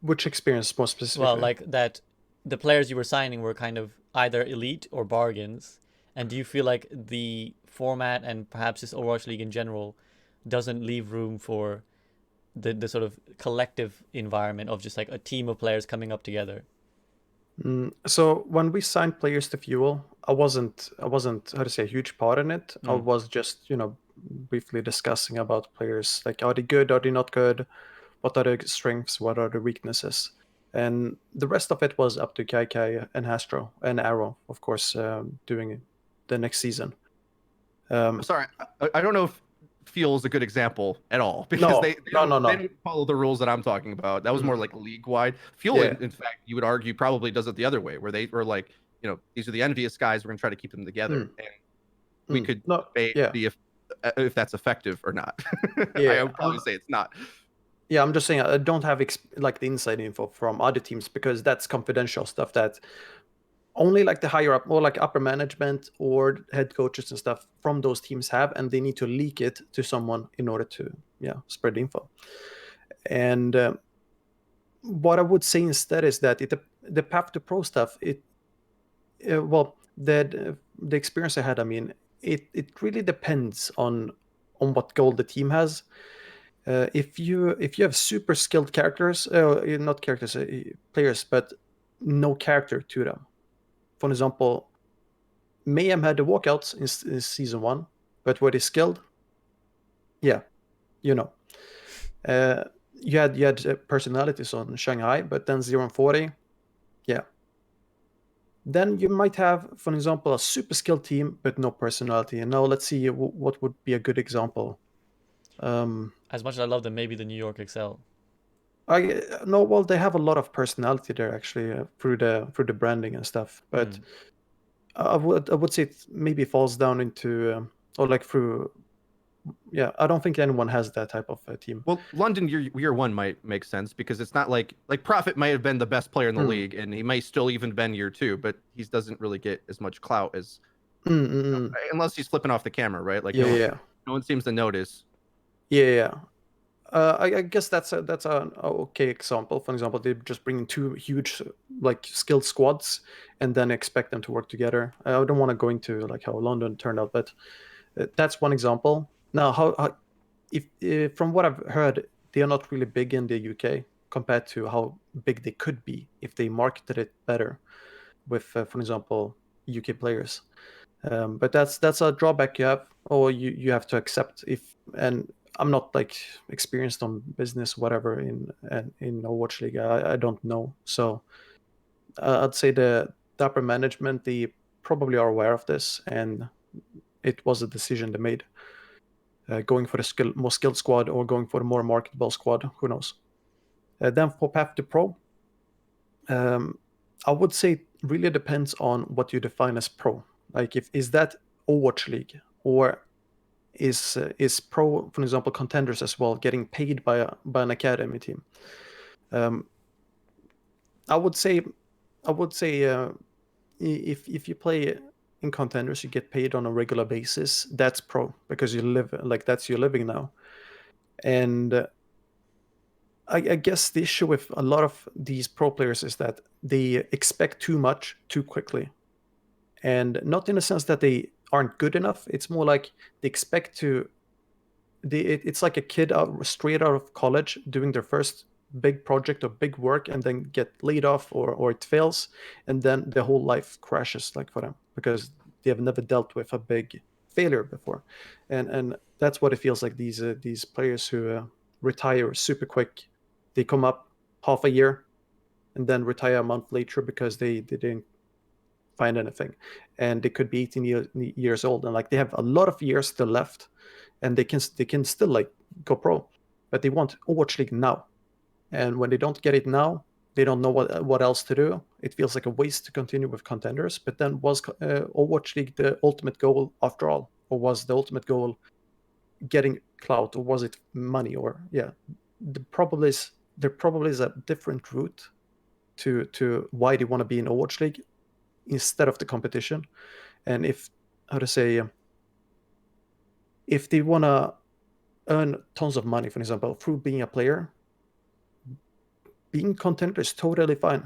Which experience more specifically? Well, like that the players you were signing were kind of either elite or bargains. And do you feel like the format and perhaps this Overwatch League in general doesn't leave room for the sort of collective environment of just like a team of players coming up together? So when we signed players to Fuel, I wasn't how to say a huge part in it. I was just briefly discussing about players, like are they good, are they not good, what are their strengths, what are their weaknesses, and the rest of it was up to Kai and Hastro and Arrow, of course, doing it the next season. Sorry, I don't know if Fuel is a good example at all because they don't follow the rules that I'm talking about. That was more like league wide. Fuel, in fact, you would argue probably does it the other way, where they were like, these are the envious guys. We're gonna try to keep them together, and we could debate if that's effective or not. I would probably say it's not. Yeah, I'm just saying I don't have like the inside info from other teams because that's confidential stuff that only like the higher up, or like upper management or head coaches and stuff from those teams have, and they need to leak it to someone in order to spread the info. And what I would say instead is that the Path to Pro stuff, the experience I had, I mean, it really depends on what goal the team has. If you have super skilled characters, not characters, players, but no character to them. For example, Mayhem had the walkouts in season 1, but were they skilled? Yeah, you had personalities on Shanghai, but then 0 and 40, yeah. Then you might have, for example, a super skilled team but no personality. And now let's see what would be a good example. As much as I love them, maybe the New York Excel. Well, they have a lot of personality there actually through the branding and stuff. But I would say it maybe falls down into or like through. Yeah, I don't think anyone has that type of team. Well, London year 1 might make sense because it's not like Prophet might have been the best player in the league, and he may still even been year 2, but he doesn't really get as much clout as unless he's flipping off the camera, right? Like no one seems to notice. Yeah. I guess that's an okay example. For example, they just bring in 2 huge like skilled squads and then expect them to work together. I don't want to go into like how London turned out, but that's one example. Now, how if from what I've heard, they are not really big in the UK compared to how big they could be if they marketed it better with, for example, UK players. But that's a drawback you have, or you have to accept. And I'm not like experienced on business, whatever, in Overwatch League. I don't know. So I'd say the upper management, they probably are aware of this, and it was a decision they made. Going for the more skilled squad or going for the more marketable squad, who knows? Then for Path to Pro, I would say it really depends on what you define as pro. Like, is that Overwatch League, or is pro, for example, contenders as well, getting paid by an academy team? I would say if you play in contenders, you get paid on a regular basis. That's pro, because you live like that's your living now. And I guess the issue with a lot of these pro players is that they expect too much too quickly, and not in the sense that they aren't good enough. It's more like they expect to. It's like a kid straight out of college doing their first big project or big work, and then get laid off, or it fails, and then the whole life crashes like for them because they have never dealt with a big failure before, and that's what it feels like. These players who retire super quick, they come up half a year, and then retire a month later because they didn't find anything, and they could be 18 years old, and like they have a lot of years still left, and they can still like go pro, but they want Overwatch League now, and when they don't get it now, they don't know what else to do. It feels like a waste to continue with Contenders. But then was Overwatch League the ultimate goal after all, or was the ultimate goal getting clout, or was it money? Or yeah, there probably is a different route to why they want to be in Overwatch League instead of the competition. And if if they want to earn tons of money, for example, through being a player, being Contender is totally fine,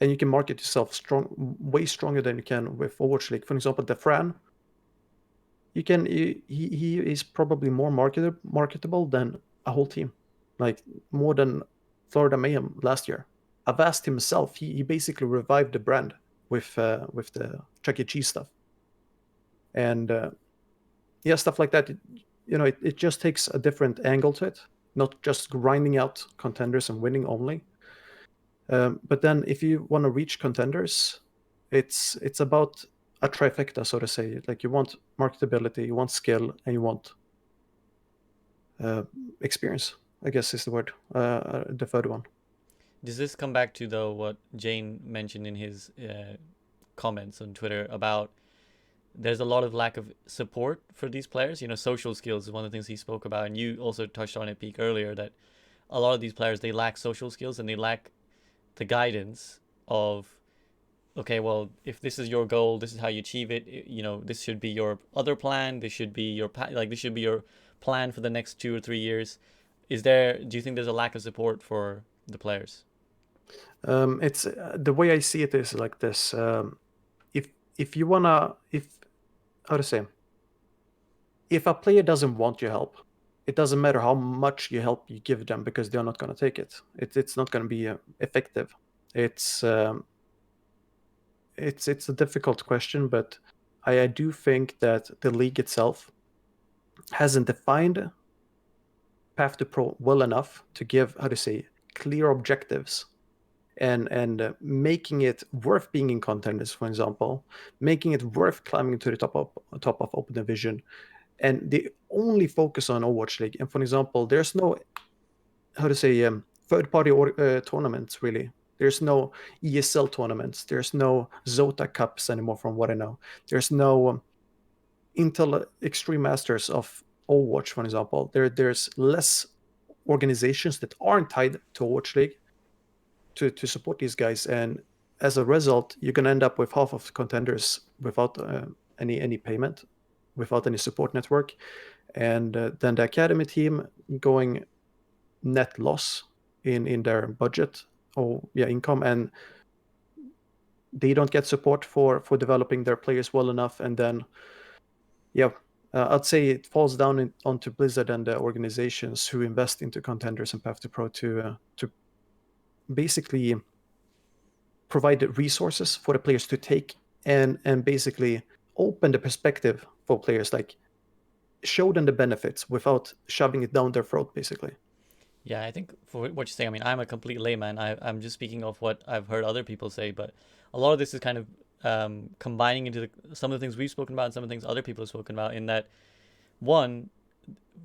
and you can market yourself way stronger than you can with Overwatch League. For example, the Fran, he is probably more marketable than a whole team, like more than Florida Mayhem last year. Avast himself, he basically revived the brand with the Chuck E. Cheese stuff, and yeah, stuff like that. It just takes a different angle to it, not just grinding out Contenders and winning only. But then if you want to reach Contenders, it's about a trifecta, so to say. Like you want marketability, you want skill, and you want experience, I guess is the word, the third one. Does this come back to, though, what Jane mentioned in his comments on Twitter about there's a lot of lack of support for these players? Social skills is one of the things he spoke about, and you also touched on it, Peak, earlier, that a lot of these players, they lack social skills and they lack the guidance of, okay, well, if this is your goal, this is how you achieve it. This should be your other plan. This should be your this should be your plan for the next 2 or 3 years. Do you think there's a lack of support for the players? It's the way I see it is like this. If you wanna, if a player doesn't want your help, it doesn't matter how much help you give them, because they're not going to take it. It's not going to be effective. It's a difficult question, but I do think that the league itself hasn't defined Path to Pro well enough to give clear objectives and making it worth being in Contenders, for example, making it worth climbing to the top of Open Division. And they only focus on Overwatch League. And for example, there's no third-party tournaments really. There's no ESL tournaments. There's no Zota Cups anymore, from what I know. There's no Intel Extreme Masters of Overwatch, for example. There's less organizations that aren't tied to Overwatch League to support these guys, and as a result, you're gonna end up with half of the Contenders without any payment, without any support network, and then the academy team going net loss in their budget or income, and they don't get support for developing their players well enough, and then I'd say it falls down onto Blizzard and the organizations who invest into Contenders and Path to Pro to basically provide the resources for the players to take, and basically open the perspective for players, like show them the benefits without shoving it down their throat, basically. Yeah, I think for what you're saying, I mean, I'm a complete layman. I'm just speaking of what I've heard other people say, but a lot of this is kind of combining into some of the things we've spoken about and some of the things other people have spoken about, in that, one,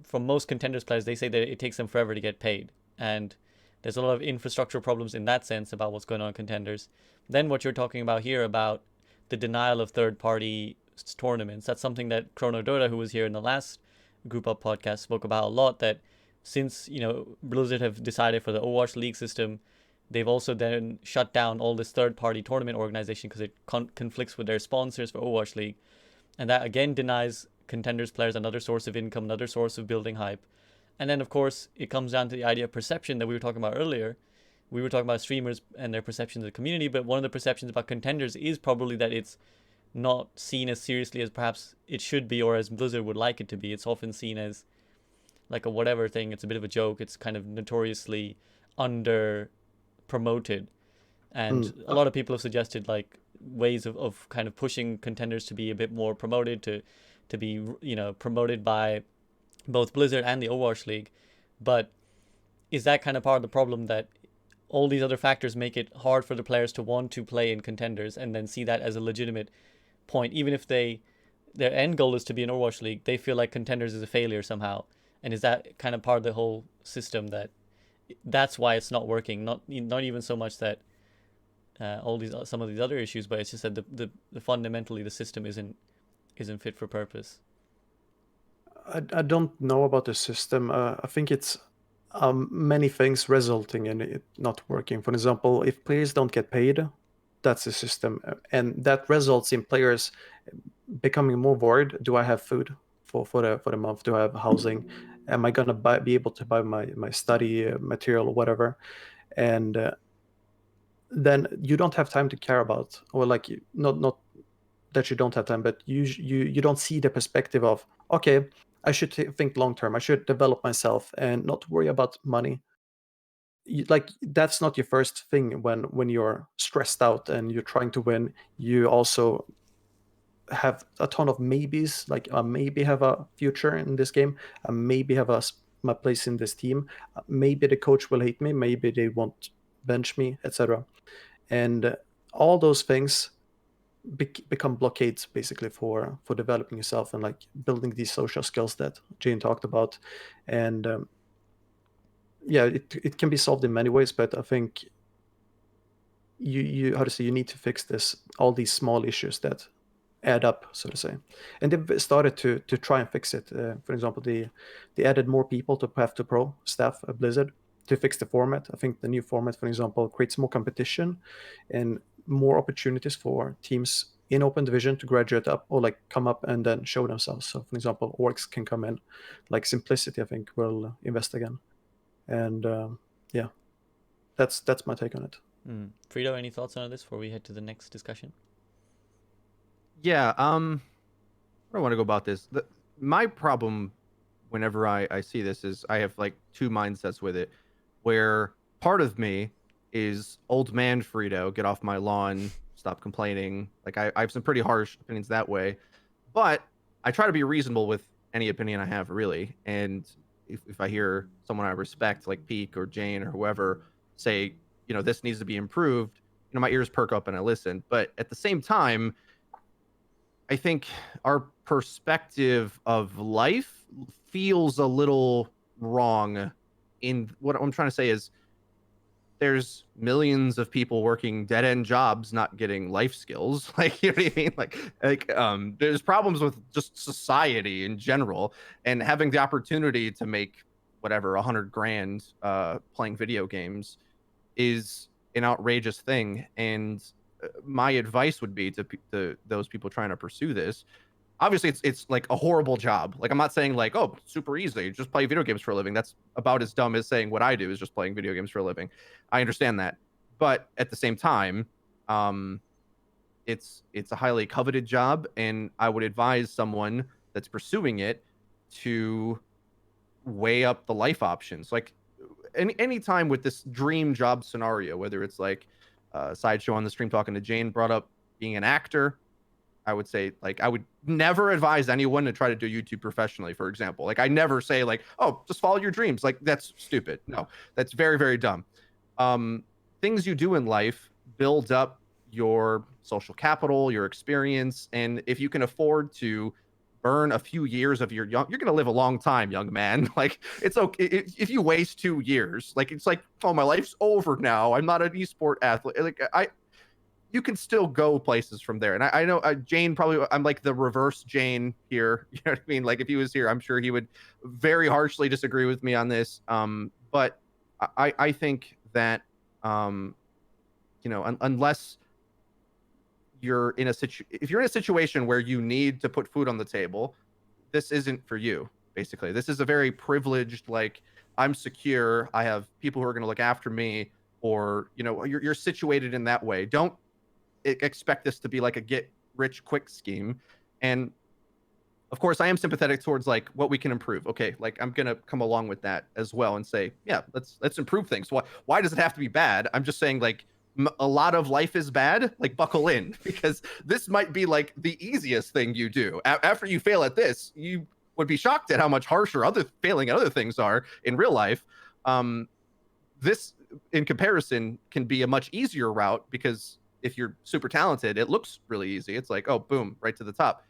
from most Contenders players, they say that it takes them forever to get paid. And there's a lot of infrastructure problems in that sense about what's going on in Contenders. Then what you're talking about here about the denial of third-party tournaments, that's something that Chrono Dota, who was here in the last Group Up podcast, spoke about a lot, that since, Blizzard have decided for the Overwatch League system, they've also then shut down all this third-party tournament organization because it conflicts with their sponsors for Overwatch League. And that, again, denies Contenders players another source of income, another source of building hype. And then, of course, it comes down to the idea of perception that we were talking about earlier. We were talking about streamers and their perceptions of the community, but one of the perceptions about Contenders is probably that it's not seen as seriously as perhaps it should be, or as Blizzard would like it to be. It's often seen as like a whatever thing. It's a bit of a joke. It's kind of notoriously under promoted. And a lot of people have suggested like ways of kind of pushing Contenders to be a bit more promoted, to be, promoted by both Blizzard and the Overwatch League. But is that kind of part of the problem, that all these other factors make it hard for the players to want to play in contenders and then see that as a legitimate point. Even if their end goal is to be in Overwatch League, they feel like contenders is a failure somehow. And is that kind of part of the whole system that's why it's not working? Not even so much that some of these other issues, but it's just that the fundamentally the system isn't fit for purpose. I don't know about the system. I think it's many things resulting in it not working. For example, if players don't get paid, that's the system, and that results in players becoming more worried. Do I have food for the month? Do I have housing? Am I gonna be able to buy my study material or whatever? And then you don't have time to care about, or like not that you don't have time, but you don't see the perspective of, okay, I should think long term. I should develop myself and not worry about money. Like that's not your first thing when you're stressed out and you're trying to win. You also have a ton of maybes. Like I maybe have a future in this game. I maybe have my place in this team. Maybe the coach will hate me. Maybe they won't bench me, etc. And all those things become blockades basically for developing yourself and like building these social skills that Jane talked about. And yeah, it can be solved in many ways, but I think you how to say, you need to fix all these small issues that add up, so to say. And they've started to try and fix it. For example, they added more people to Path to Pro staff at Blizzard to fix the format. I think the new format, for example, creates more competition and more opportunities for teams in open division to graduate up or like come up and then show themselves. So for example, orcs can come in, like Simplicity I think will invest again. And yeah, that's my take on it. Frito, any thoughts on this before we head to the next discussion? Yeah, where do I want to go about this? My problem whenever I see this is I have like two mindsets with it, where part of me is old man Frito, get off my lawn, stop complaining. Like I have some pretty harsh opinions that way, but I try to be reasonable with any opinion I have, really. And if I hear someone I respect, like Peak or Jane or whoever, say, you know, this needs to be improved, you know, my ears perk up and I listen. But at the same time, I think our perspective of life feels a little wrong. In what I'm trying to say is there's millions of people working dead end jobs not getting life skills. Like, you know what I mean? Like there's problems with just society in general, and having the opportunity to make whatever $100,000 playing video games is an outrageous thing. And my advice would be to those people trying to pursue this. Obviously, it's like a horrible job. Like, I'm not saying like, oh, super easy, just play video games for a living. That's about as dumb as saying what I do is just playing video games for a living. I understand that, but at the same time, it's a highly coveted job, and I would advise someone that's pursuing it to weigh up the life options. Like any time with this dream job scenario, whether it's like Sideshow on the stream talking to Jane brought up being an actor, I would say, like, I would never advise anyone to try to do YouTube professionally, for example. Like, I never say, like, oh, just follow your dreams. Like, that's stupid. No, that's very, very dumb. Things you do in life build up your social capital, your experience. And if you can afford to burn a few years of you're going to live a long time, young man. Like, it's okay if you waste 2 years. Like, it's like, oh, my life's over now. I'm not an esport athlete. Like, you can still go places from there. And I know Jane probably, I'm like the reverse Jane here. You know what I mean? Like if he was here, I'm sure he would very harshly disagree with me on this. But I think that, you know, unless you're in if you're in a situation where you need to put food on the table, this isn't for you. Basically, this is a very privileged, like, I'm secure, I have people who are going to look after me, or, you know, you're situated in that way. Don't expect this to be like a get rich quick scheme. And of course I am sympathetic towards like what we can improve. Okay, like I'm gonna come along with that as well and say, yeah, let's improve things. Why does it have to be bad? I'm just saying, like, a lot of life is bad. Like, buckle in, because this might be like the easiest thing you do. After you fail at this, you would be shocked at how much harsher failing at other things are in real life. This in comparison, can be a much easier route because if you're super talented, it looks really easy. It's like, oh, boom, right to the top.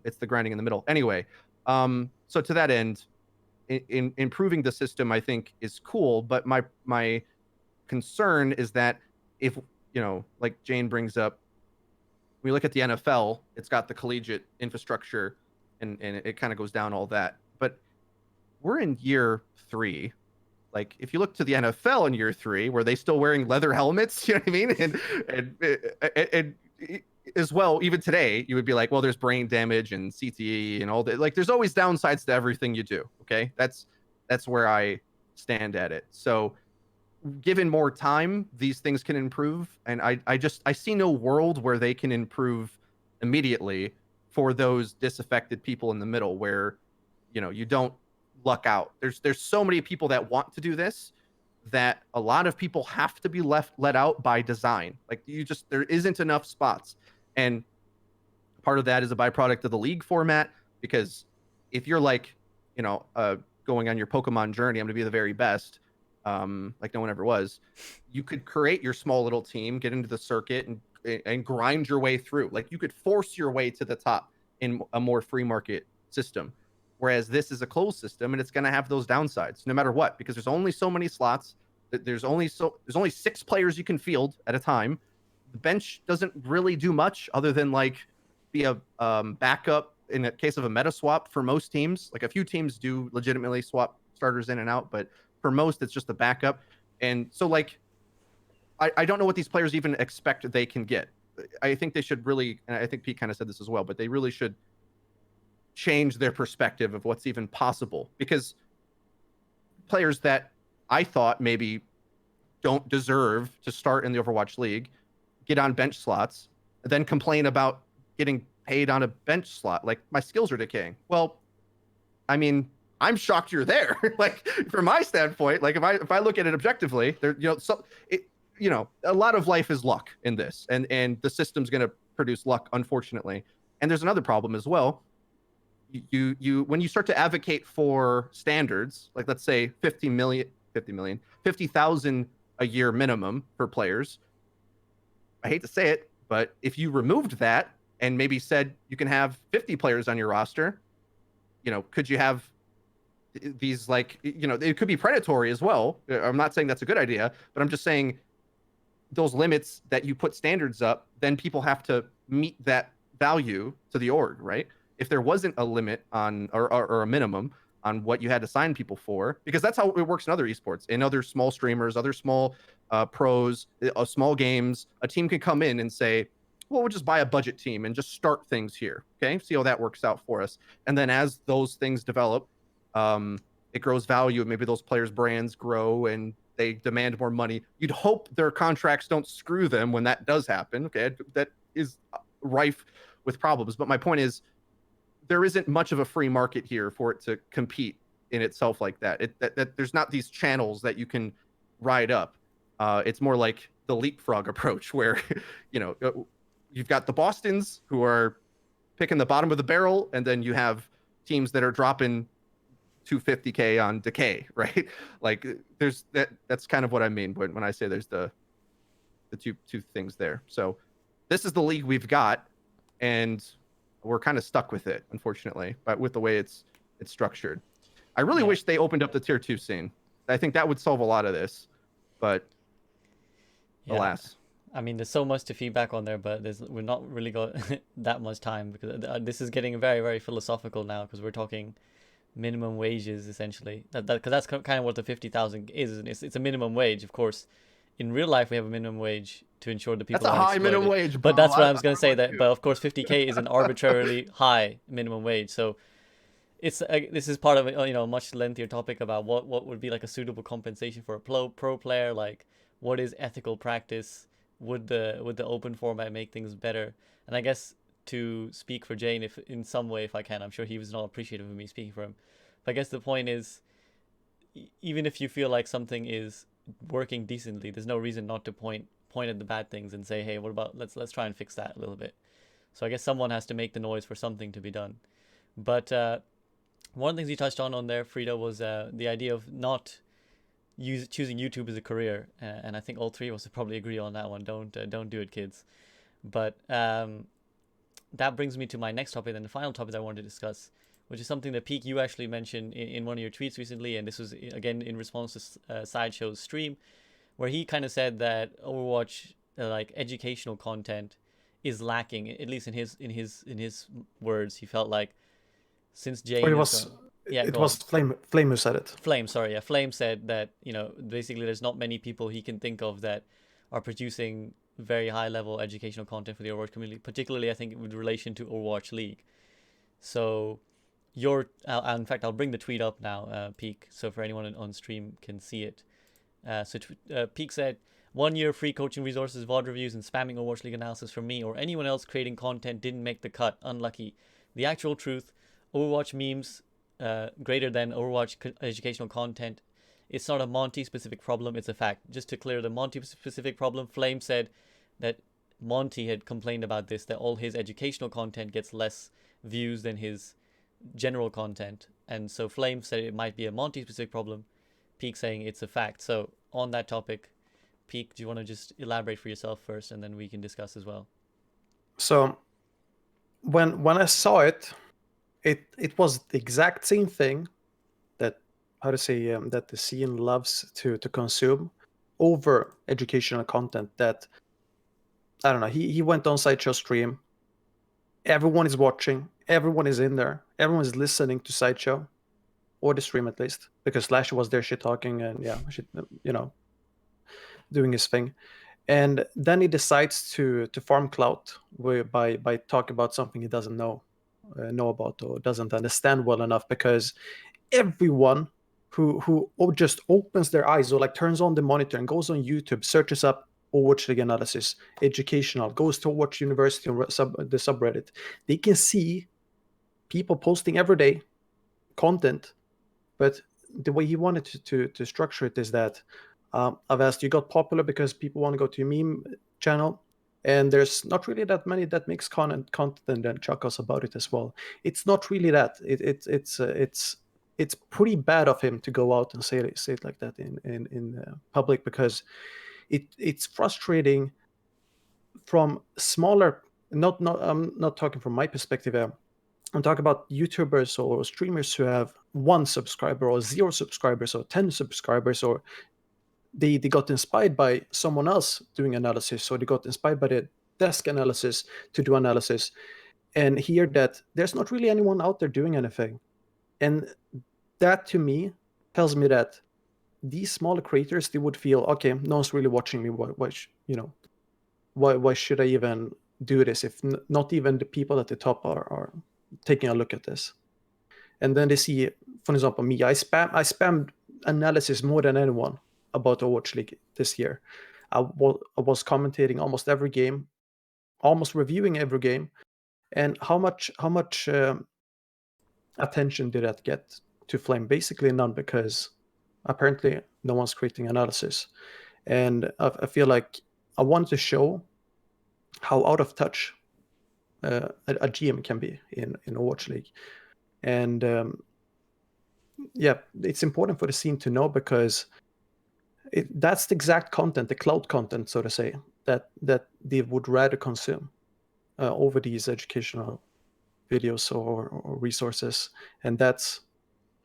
It's the grinding in the middle. Anyway, so to that end, in improving the system, I think is cool. But my concern is that if, like Jane brings up, we look at the NFL, it's got the collegiate infrastructure and it kind of goes down all that. But we're in year 3. Like if you look to the NFL in year 3, were they still wearing leather helmets? You know what I mean? And as well, even today, you would be like, well, there's brain damage and CTE and all that. Like there's always downsides to everything you do. Okay. That's where I stand at it. So given more time, these things can improve. And I see no world where they can improve immediately for those disaffected people in the middle where, you don't luck out. There's so many people that want to do this that a lot of people have to be let out by design. Like there isn't enough spots. And part of that is a byproduct of the league format, because if you're like, going on your Pokemon journey, I'm going to be the very best, like no one ever was, you could create your small little team, get into the circuit and grind your way through. Like you could force your way to the top in a more free market system. Whereas this is a closed system and it's going to have those downsides no matter what, because there's only so many slots. There's only 6 players you can field at a time. The bench doesn't really do much other than like be a backup in a case of a meta swap for most teams. Like a few teams do legitimately swap starters in and out, but for most it's just a backup. And so like I don't know what these players even expect they can get. I think they should really, and I think Pete kind of said this as well, but they really should change their perspective of what's even possible, because players that I thought maybe don't deserve to start in the Overwatch League get on bench slots, then complain about getting paid on a bench slot. Like my skills are decaying. Well, I mean, I'm shocked you're there. Like from my standpoint, like if I look at it objectively, there, a lot of life is luck in this, and the system's going to produce luck, unfortunately. And there's another problem as well. You when you start to advocate for standards, like let's say 50,000 a year minimum for players. I hate to say it, but if you removed that and maybe said you can have 50 players on your roster, could you have these like, it could be predatory as well. I'm not saying that's a good idea, but I'm just saying those limits that you put standards up, then people have to meet that value to the org, right? If there wasn't a limit on or a minimum on what you had to sign people for, because that's how it works in other esports, in other small streamers, other small pros, small games, a team can come in and say, well, we'll just buy a budget team and just start things here. Okay. See how that works out for us. And then as those things develop, it grows value, and maybe those players' brands grow and they demand more money. You'd hope their contracts don't screw them when that does happen. Okay. That is rife with problems. But my point is, there isn't much of a free market here for it to compete in itself like that. That there's not these channels that you can ride up. It's more like the leapfrog approach, where you've got the Bostons who are picking the bottom of the barrel, and then you have teams that are dropping 250K on Decay, right? Like there's that's kind of what I mean when I say there's the two things there. So this is the league we've got, and we're kind of stuck with it, unfortunately, but with the way it's structured. I really wish they opened up the tier 2 scene. I think that would solve a lot of this, but alas. I mean, there's so much to feedback on there, but we're not really got that much time, because this is getting very, very philosophical now, because we're talking minimum wages essentially. Because that's kind of what the 50,000 is. It's a minimum wage, of course. In real life, we have a minimum wage to ensure the people. That's a high minimum wage, bro. But that's what I was going to say. But of course, 50K is an arbitrarily high minimum wage. So this is part of a much lengthier topic about what would be like a suitable compensation for a pro player. Like, what is ethical practice? Would the open format make things better? And I guess, to speak for Jane, if in some way, if I can, I'm sure he was not appreciative of me speaking for him. But I guess the point is, even if you feel like something is working decently, there's no reason not to point at the bad things and say, hey, what about let's try and fix that a little bit. So I guess someone has to make the noise for something to be done. But one of the things you touched on there, Frida, was the idea of not choosing YouTube as a career, and I think all three of us would probably agree on that one. Don't do it, kids. But that brings me to my next topic, and the final topic that I wanted to discuss, which is something that Peak, you actually mentioned in one of your tweets recently, and this was again in response to Sideshow's stream, where he kind of said that Overwatch like educational content is lacking, at least in his words. He felt like since Jane, It was Flame who said it. Flame, sorry, yeah, Flame said that, you know, basically there's not many people he can think of that are producing very high level educational content for the Overwatch community, particularly I think with relation to Overwatch League. So in fact, I'll bring the tweet up now, Peak, so for anyone on stream can see it. Peak said, 1 year free coaching resources, VOD reviews, and spamming Overwatch League analysis from me or anyone else creating content didn't make the cut. Unlucky. The actual truth, Overwatch memes greater than Overwatch educational content. It's not a Monty specific problem, it's a fact. Just to clear the Monty specific problem, Flame said that Monty had complained about this, that all his educational content gets less views than his general content. And so Flame said it might be a Monty specific problem, Peak saying it's a fact. So on that topic, Peak, do you want to just elaborate for yourself first, and then we can discuss as well? So when I saw it, it was the exact same thing that that the scene loves to consume over educational content. That, I don't know, he went on Sideshow stream, everyone is watching, everyone is in there, everyone is listening to Sideshow, or the stream at least, because Slash was there shit talking and doing his thing. And then he decides to farm clout by talking about something he doesn't know about or doesn't understand well enough, because everyone who just opens their eyes or like turns on the monitor and goes on YouTube, searches up Overwatch League analysis, educational, goes to Overwatch University or the subreddit, they can see people posting every day content. But the way he wanted to structure it is that I've asked, you got popular because people want to go to your meme channel, and there's not really that many that makes content and chuckles about it as well. It's not really that. It's pretty bad of him to go out and say it like that in public, because it's frustrating from smaller. I'm not talking from my perspective. I'm talking about YouTubers or streamers who have 1 subscriber or 0 subscribers or 10 subscribers, or they got inspired by someone else doing analysis, or they got inspired by the desk analysis to do analysis, and hear that there's not really anyone out there doing anything. And that to me tells me that these smaller creators, they would feel, okay, no one's really watching me. Why should I even do this if not even the people at the top are taking a look at this? And then they see, for example, me. I spammed analysis more than anyone about Overwatch League this year. I was commentating almost every game, almost reviewing every game. And how much attention did that get to Flame? Basically none, because apparently no one's creating analysis. And I feel like I wanted to show how out of touch a GM can be in Overwatch League. And it's important for the scene to know, because that's the exact content, the cloud content, so to say, that they would rather consume over these educational videos or resources. And that's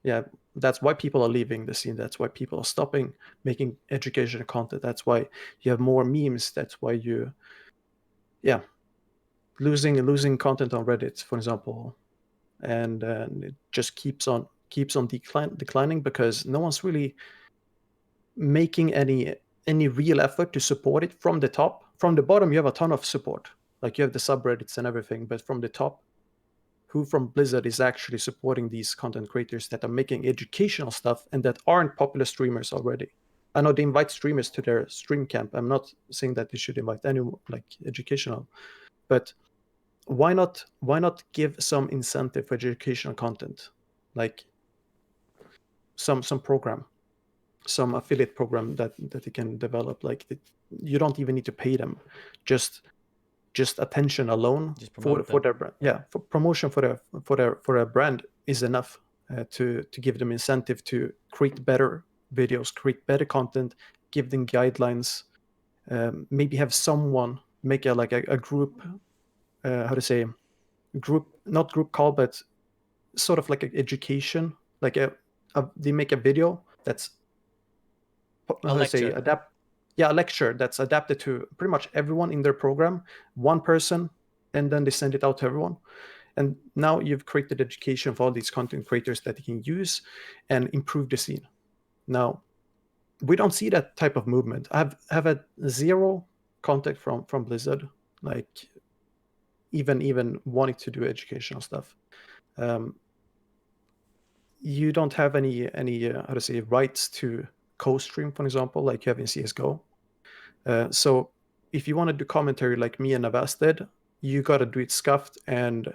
why people are leaving the scene. That's why people are stopping making educational content. That's why you have more memes. That's why you losing content on Reddit, for example, and it just keeps on declining, because no one's really making any real effort to support it from the top. From the bottom, you have a ton of support, like you have the subreddits and everything, but from the top, who from Blizzard is actually supporting these content creators that are making educational stuff and that aren't popular streamers already? I know they invite streamers to their stream camp. I'm not saying that they should invite anyone like educational, but why not give some incentive for educational content, like some program, some affiliate program that they can develop? Like you don't even need to pay them, just attention alone for their brand. For promotion for their brand is enough to give them incentive to create better videos, create better content, give them guidelines, maybe have someone make a group, how to say, group, not group call, but sort of like an education, like they make a video that's how to say, lecture. a lecture that's adapted to pretty much everyone in their program, one person, and then they send it out to everyone. And now you've created education for all these content creators that you can use and improve the scene. Now, we don't see that type of movement. Have had zero contact from Blizzard, like even wanting to do educational stuff. You don't have any how to say, rights to co-stream, for example, like you have in CS:GO. So if you want to do commentary like me and Navas did, you got to do it scuffed, and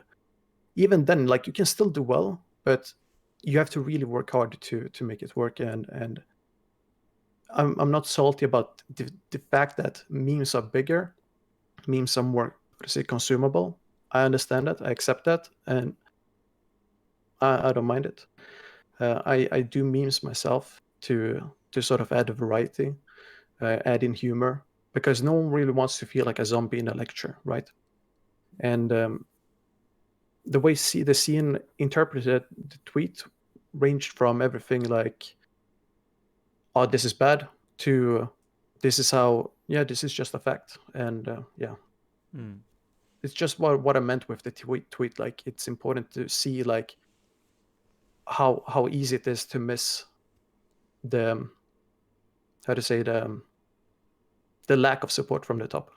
even then, like, you can still do well, but you have to really work hard to make it work. And I'm not salty about the fact that memes are bigger, memes are more, how to say, consumable. I understand that, I accept that, and I don't mind it. I do memes myself to sort of add a variety, add in humor, because no one really wants to feel like a zombie in a lecture, right? And the way the scene interpreted the tweet ranged from everything like, "Oh, this is bad," to "This is how, yeah, this is just a fact." And yeah, Mm. it's just what I meant with the tweet. Like, it's important to see like how easy it is to miss the, how to say, the lack of support from the top.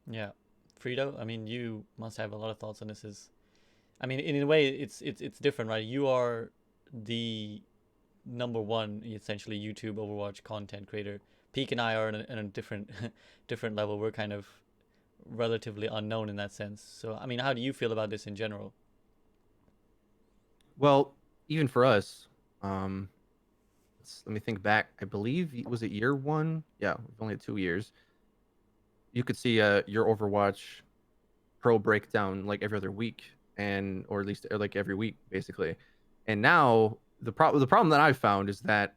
Yeah. Frito, I mean, you must have a lot of thoughts on this. I mean, in a way, it's different, right? You are the number one, essentially, YouTube Overwatch content creator. Peak and I are in a different different level. We're kind of relatively unknown in that sense. So, I mean, how do you feel about this in general? Well, even for us, let me think back. I believe was it year one? Yeah, we've only had 2 years. You could see your Overwatch Pro breakdown like every other week, and or at least like every week basically. And now the problem that I've found is that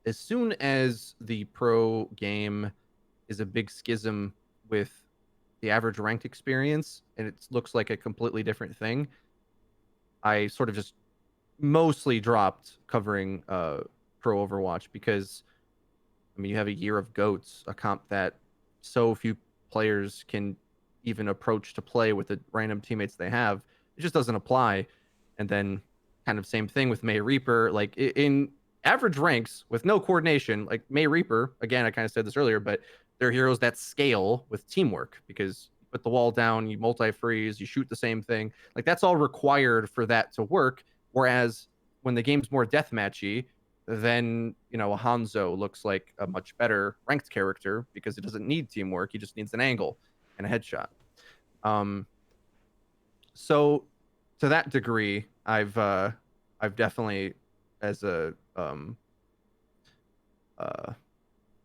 as soon as the pro game is a big schism with the average ranked experience and it looks like a completely different thing, I sort of just mostly dropped covering pro Overwatch because I mean you have a year of goats, a comp that so few players can even approach to play with the random teammates they have. It just doesn't apply. And then kind of same thing with May Reaper, like in average ranks with no coordination, like May Reaper, again, I kind of said this earlier, but they're heroes that scale with teamwork because you put the wall down, you multi-freeze, you shoot the same thing. Like that's all required for that to work. Whereas when the game's more deathmatchy, then you know a Hanzo looks like a much better ranked character because it doesn't need teamwork. He just needs an angle and a headshot. So to that degree, I've definitely as a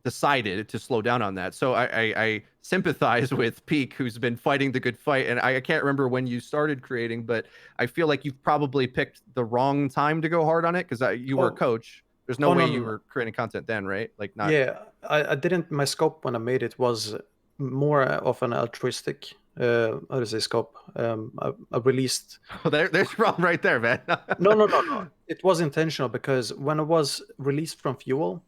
decided to slow down on that. So I sympathize with Peak, who's been fighting the good fight, and I can't remember when you started creating, but I feel like you've probably picked the wrong time to go hard on it because you were a coach. There's no way you were creating content then, right? Like not. Yeah, I didn't. My scope when I made it was more of an altruistic, how to say, scope. I released. Oh, there's your problem right there, man. No. It was intentional because when I was released from Fuel,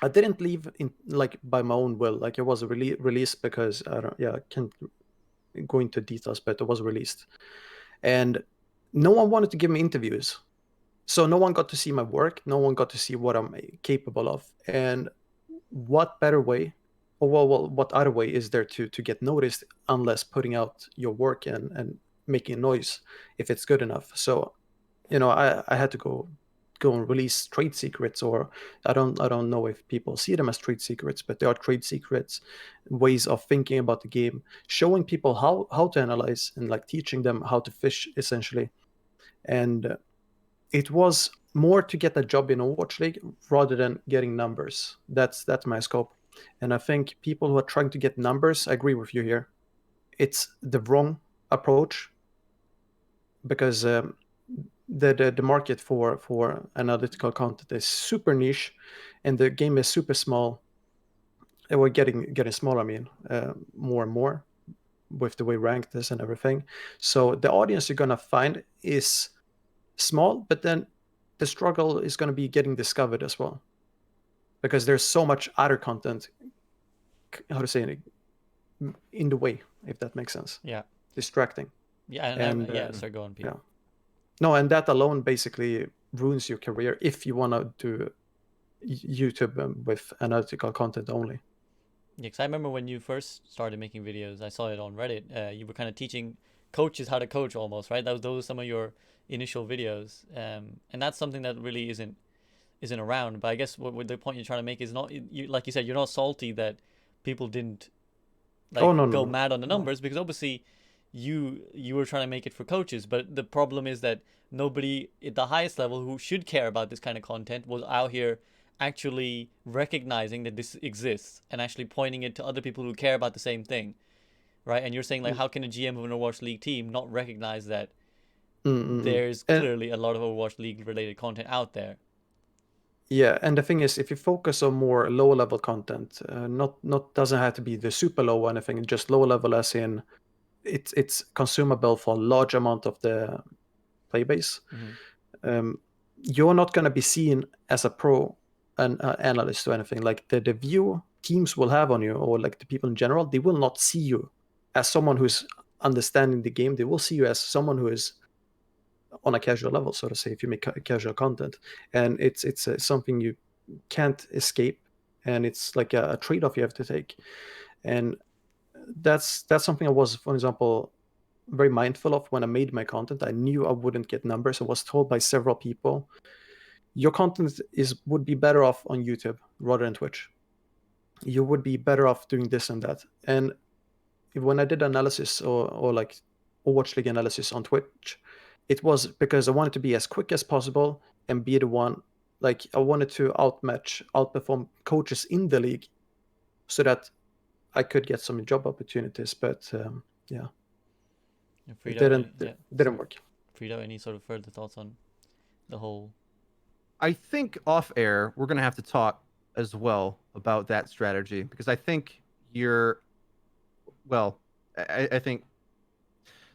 I didn't leave in like by my own will. Like it was released because I don't. Yeah, I can't go into details, but it was released, and no one wanted to give me interviews. So no one got to see my work. No one got to see what I'm capable of. And what better way, or well, what other way is there to get noticed unless putting out your work and making noise if it's good enough? So, I had to go and release trade secrets, or I don't know if people see them as trade secrets, but they are trade secrets, ways of thinking about the game, showing people how to analyze and like teaching them how to fish essentially. And it was more to get a job in Overwatch League rather than getting numbers. That's my scope. And I think people who are trying to get numbers, I agree with you here. It's the wrong approach because the market for analytical content is super niche, and the game is super small. And we're getting smaller. I mean, more and more with the way ranked is and everything. So the audience you're gonna find is small, but then the struggle is gonna be getting discovered as well, because there's so much other content. How to say it, in the way, if that makes sense. Yeah. Distracting. Yeah. And Yeah. So go on, Pete. yeah. No, and that alone basically ruins your career if you want to do YouTube with analytical content only. Yeah, because I remember when you first started making videos, I saw it on Reddit. You were kind of teaching coaches how to coach almost, right? Those were some of your initial videos, and that's something that really isn't around. But I guess what the point you're trying to make is not you, like you said, you're not salty that people didn't Oh, no, go no, mad on the no. numbers, because obviously you were trying to make it for coaches, but the problem is that nobody at the highest level who should care about this kind of content was out here actually recognizing that this exists and actually pointing it to other people who care about the same thing, right? And you're saying like, how can a GM of an Overwatch League team not recognize that there's And clearly a lot of Overwatch League related content out there? yeah, and the thing is, if you focus on more low level content, not doesn't have to be the super low or anything, just low level as in it's consumable for a large amount of the play base. You're not going to be seen as a pro an analyst or anything. Like the view teams will have on you, or like the people in general, they will not see you as someone who's understanding the game. They will see you as someone who is on a casual level, so to say, if you make casual content. And it's something you can't escape, and it's like a trade-off you have to take. And that's something I was, for example, very mindful of when I made my content. I knew I wouldn't get numbers. I was told by several people, your content would be better off on YouTube rather than Twitch. You would be better off doing this and that. And when I did analysis or like Overwatch League analysis on Twitch, it was because I wanted to be as quick as possible and be the one, like I wanted to outperform coaches in the league so that I could get some job opportunities. But yeah, it didn't work. Frida, any sort of further thoughts on the whole? I think off air, we're going to have to talk as well about that strategy, because I think I think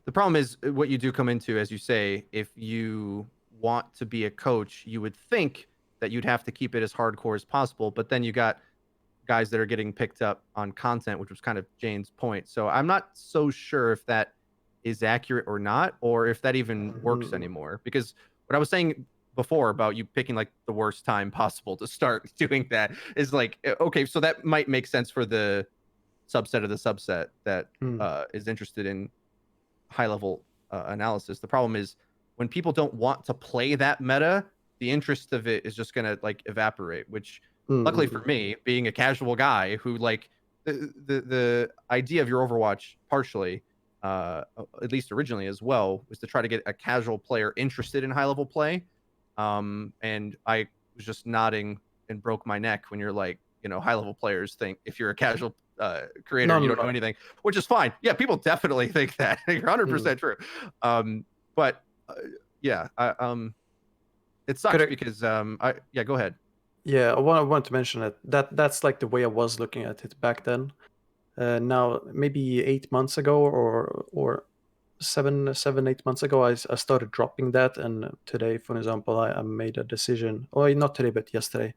the problem is what you do come into, as you say, if you want to be a coach, you would think that you'd have to keep it as hardcore as possible, but then you got guys that are getting picked up on content, which was kind of Jane's point. So I'm not so sure if that is accurate or not, or if that even works anymore, because what I was saying before about you picking like the worst time possible to start doing that is like, okay, so that might make sense for the subset of the subset that is interested in high level analysis. The problem is when people don't want to play that meta, the interest of it is just gonna like evaporate, which luckily for me, being a casual guy who like the idea of your Overwatch partially, at least originally as well, was to try to get a casual player interested in high level play. And I was just nodding and broke my neck when you're like, you know, high level players think if you're a casual creator, you don't know anything, which is fine. Yeah, people definitely think that. You're 100% true. But yeah, it sucks because yeah, go ahead. Yeah, I want to mention that's like the way I was looking at it back then. Now, maybe 8 months ago or 8 months ago, I started dropping that. And today, for example, I made a decision, or not today, but yesterday,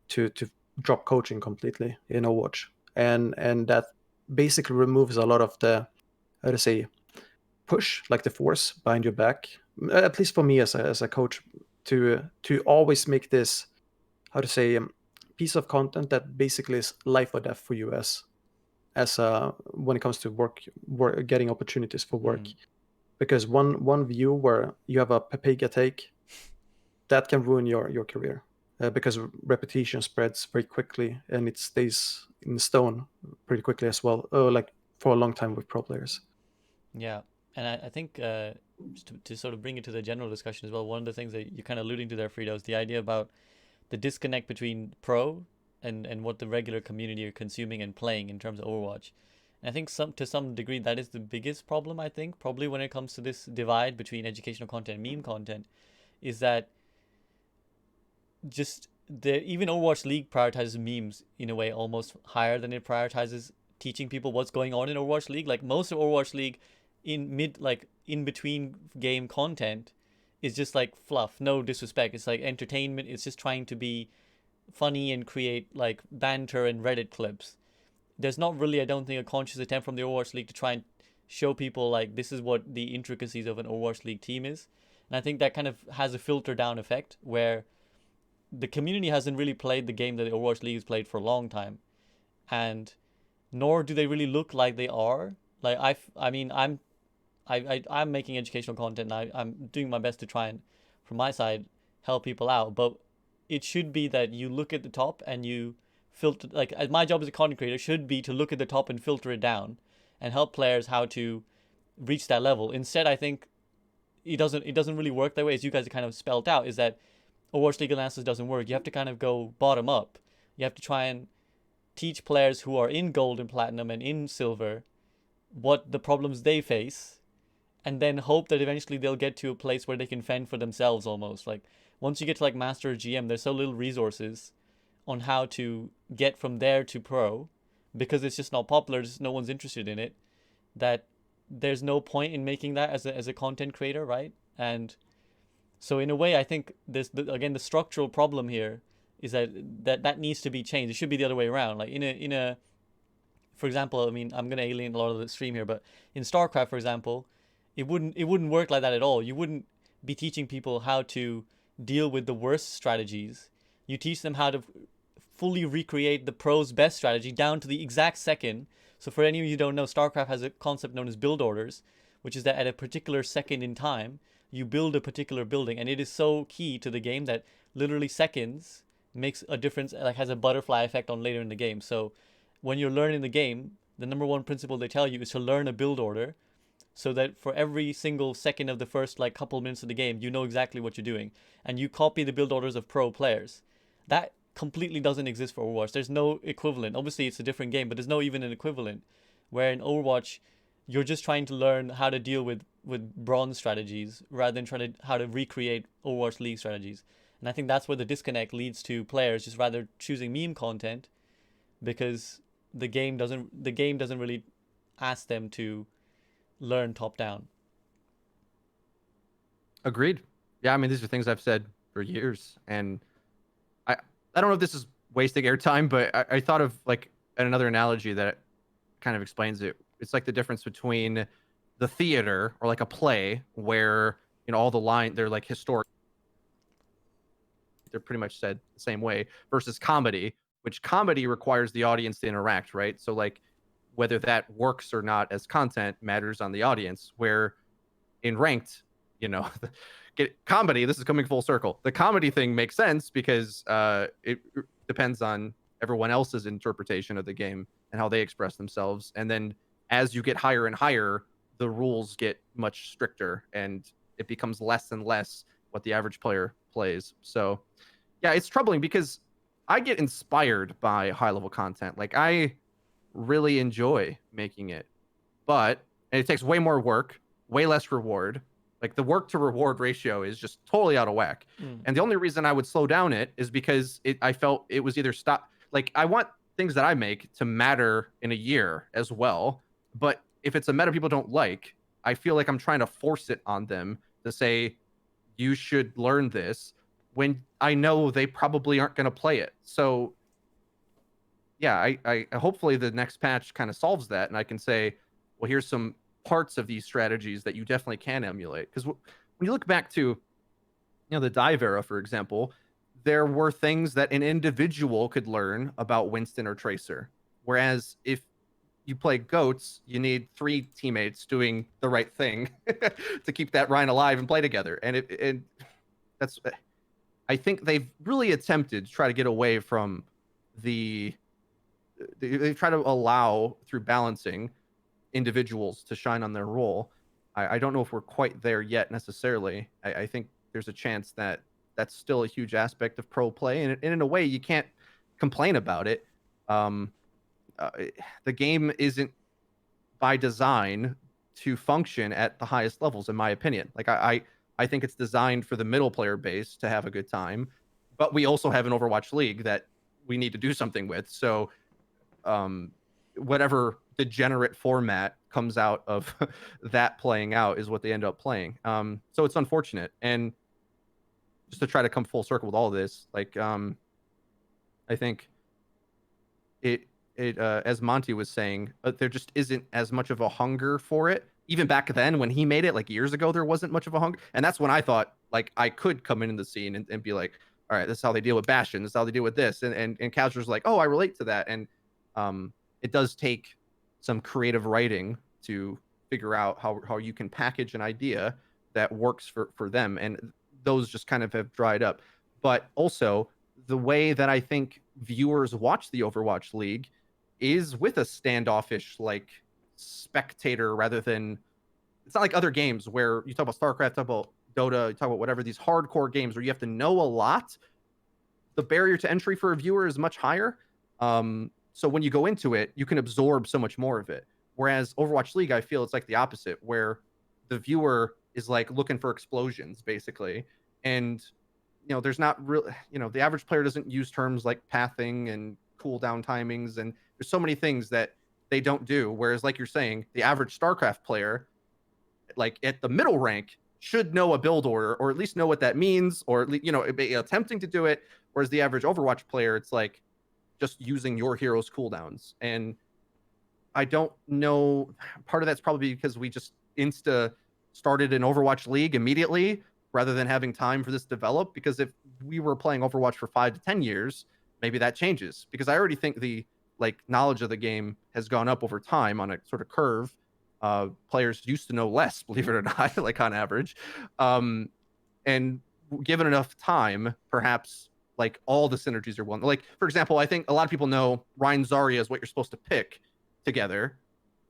to drop coaching completely in Overwatch. And that basically removes a lot of the, how to say, push, like the force behind your back, at least for me as a coach, to always make this, how to say, piece of content that basically is life or death for you as when it comes to work getting opportunities for work. Because one view where you have a Pepega take, that can ruin your career, because repetition spreads very quickly and it stays in stone pretty quickly as well, like for a long time with pro players. Yeah, and I think to sort of bring it to the general discussion as well, one of the things that you're kind of alluding to there, Frida, is the idea about the disconnect between pro and what the regular community are consuming and playing in terms of Overwatch. And I think to some degree that is the biggest problem, I think, probably when it comes to this divide between educational content and meme content, is that just even Overwatch League prioritizes memes in a way almost higher than it prioritizes teaching people what's going on in Overwatch League. Like most of Overwatch League in between game content is just like fluff, no disrespect. It's like entertainment. It's just trying to be funny and create like banter and Reddit clips. There's not really, I don't think, a conscious attempt from the Overwatch League to try and show people like this is what the intricacies of an Overwatch League team is. And I think that kind of has a filter down effect where the community hasn't really played the game that the Overwatch League has played for a long time, and nor do they really look like they are. Like I mean, I'm making educational content, and I'm doing my best to try and, from my side, help people out. But it should be that you look at the top and you filter. Like my job as a content creator should be to look at the top and filter it down, and help players how to reach that level. Instead, I think it doesn't really work that way, as you guys have kind of spelled out. Is that Overwatch League analysis doesn't work. You have to kind of go bottom up. You have to try and teach players who are in gold and platinum and in silver what the problems they face, and then hope that eventually they'll get to a place where they can fend for themselves almost. Like once you get to like master or GM, there's so little resources on how to get from there to pro, because it's just not popular, just no one's interested in it, that there's no point in making that as a content creator, right? And so in a way, I think again the structural problem here is that needs to be changed. It should be the other way around. Like in a for example, I mean, I'm gonna alienate a lot of the stream here, but in StarCraft, for example, it wouldn't work like that at all. You wouldn't be teaching people how to deal with the worst strategies. You teach them how to fully recreate the pro's best strategy down to the exact second. So for any of you who don't know, StarCraft has a concept known as build orders, which is that at a particular second in time, you build a particular building, and it is so key to the game that literally seconds makes a difference, like has a butterfly effect on later in the game. So when you're learning the game, the number one principle they tell you is to learn a build order, so that for every single second of the first like couple minutes of the game, you know exactly what you're doing, and you copy the build orders of pro players. That completely doesn't exist for Overwatch. There's no equivalent. Obviously, it's a different game, but there's no even an equivalent. Where in Overwatch, you're just trying to learn how to deal with bronze strategies rather than trying to how to recreate Overwatch League strategies. And I think that's where the disconnect leads to players just rather choosing meme content, because the game doesn't really ask them to learn top down. Agreed. Yeah, I mean, these are things I've said for years, and I don't know if this is wasting airtime, but I thought of like another analogy that kind of explains it. It's like the difference between the theater or like a play where, you know, all the they're like historic, they're pretty much said the same way, versus comedy, which comedy requires the audience to interact, right? So like whether that works or not as content matters on the audience, where in ranked, you know, comedy, this is coming full circle. The comedy thing makes sense because it depends on everyone else's interpretation of the game and how they express themselves. And then as you get higher and higher, the rules get much stricter and it becomes less and less what the average player plays. So yeah, it's troubling because I get inspired by high level content. Like I really enjoy making it, but it takes way more work, way less reward. Like the work to reward ratio is just totally out of whack. And the only reason I would slow down it is because I felt it was either stop. Like I want things that I make to matter in a year as well. But if it's a meta people don't like, I feel like I'm trying to force it on them to say, you should learn this, when I know they probably aren't going to play it. So yeah, I hopefully the next patch kind of solves that. And I can say, well, here's some parts of these strategies that you definitely can emulate. Because when you look back to, you know, the dive era, for example, there were things that an individual could learn about Winston or Tracer. Whereas if you play goats, you need 3 teammates doing the right thing to keep that Rhine alive and play together. And that's, I think they've really attempted to try to get away from they try to allow through balancing individuals to shine on their role. I don't know if we're quite there yet necessarily. I think there's a chance that that's still a huge aspect of pro play, and in a way you can't complain about it. The game isn't by design to function at the highest levels, in my opinion. Like I I think it's designed for the middle player base to have a good time, but we also have an Overwatch League that we need to do something with. So whatever degenerate format comes out of that playing out is what they end up playing. So it's unfortunate. And just to try to come full circle with all this, like I think it as Monty was saying, there just isn't as much of a hunger for it. Even back then when he made it, like years ago, there wasn't much of a hunger. And that's when I thought like I could come in the scene and be like, all right, this is how they deal with Bastion, this is how they deal with this. And casuals like, oh, I relate to that. And it does take some creative writing to figure out how you can package an idea that works for them. And those just kind of have dried up. But also the way that I think viewers watch the Overwatch League is with a standoffish like spectator rather than, it's not like other games where you talk about StarCraft, talk about Dota, you talk about whatever, these hardcore games where you have to know a lot. The barrier to entry for a viewer is much higher. So when you go into it, you can absorb so much more of it. Whereas Overwatch League, I feel it's like the opposite, where the viewer is like looking for explosions basically. And there's not real, the average player doesn't use terms like pathing and cooldown timings, and there's so many things that they don't do. Whereas, like you're saying, the average StarCraft player, like at the middle rank, should know a build order, or at least know what that means, or be attempting to do it. Whereas the average Overwatch player, it's like just using your hero's cooldowns. And I don't know. Part of that's probably because we just started an Overwatch League immediately, rather than having time for this to develop. Because if we were playing Overwatch for 5 to 10 years, maybe that changes. Because I already think the knowledge of the game has gone up over time on a sort of curve. Players used to know less, believe it or not, like on average. And given enough time, perhaps like all the synergies are one. Like, for example, I think a lot of people know Rein Zarya is what you're supposed to pick together,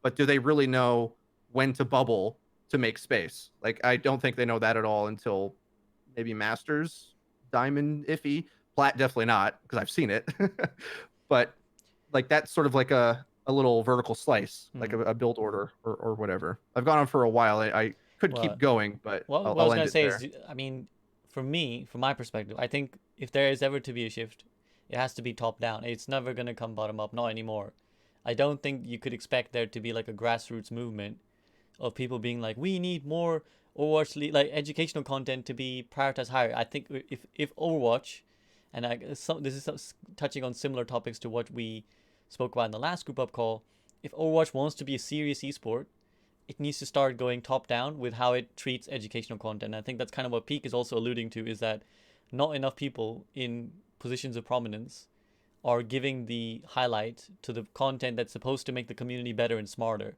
but do they really know when to bubble to make space? Like, I don't think they know that at all until maybe Masters, Diamond, iffy. Plat, definitely not, because I've seen it. But like that's sort of like a little vertical slice, like a build order or whatever. I've gone on for a while. I could keep going, but what I I'll was end going to it say there. is, I mean, from my perspective, I think if there is ever to be a shift, it has to be top down. It's never going to come bottom up, not anymore. I don't think you could expect there to be like a grassroots movement of people being like, we need more Overwatch League, like educational content to be prioritized higher. I think if Overwatch, and this is touching on similar topics to what we spoke about in the last group up call, if Overwatch wants to be a serious esport, it needs to start going top down with how it treats educational content. And I think that's kind of what Peak is also alluding to, is that not enough people in positions of prominence are giving the highlight to the content that's supposed to make the community better and smarter.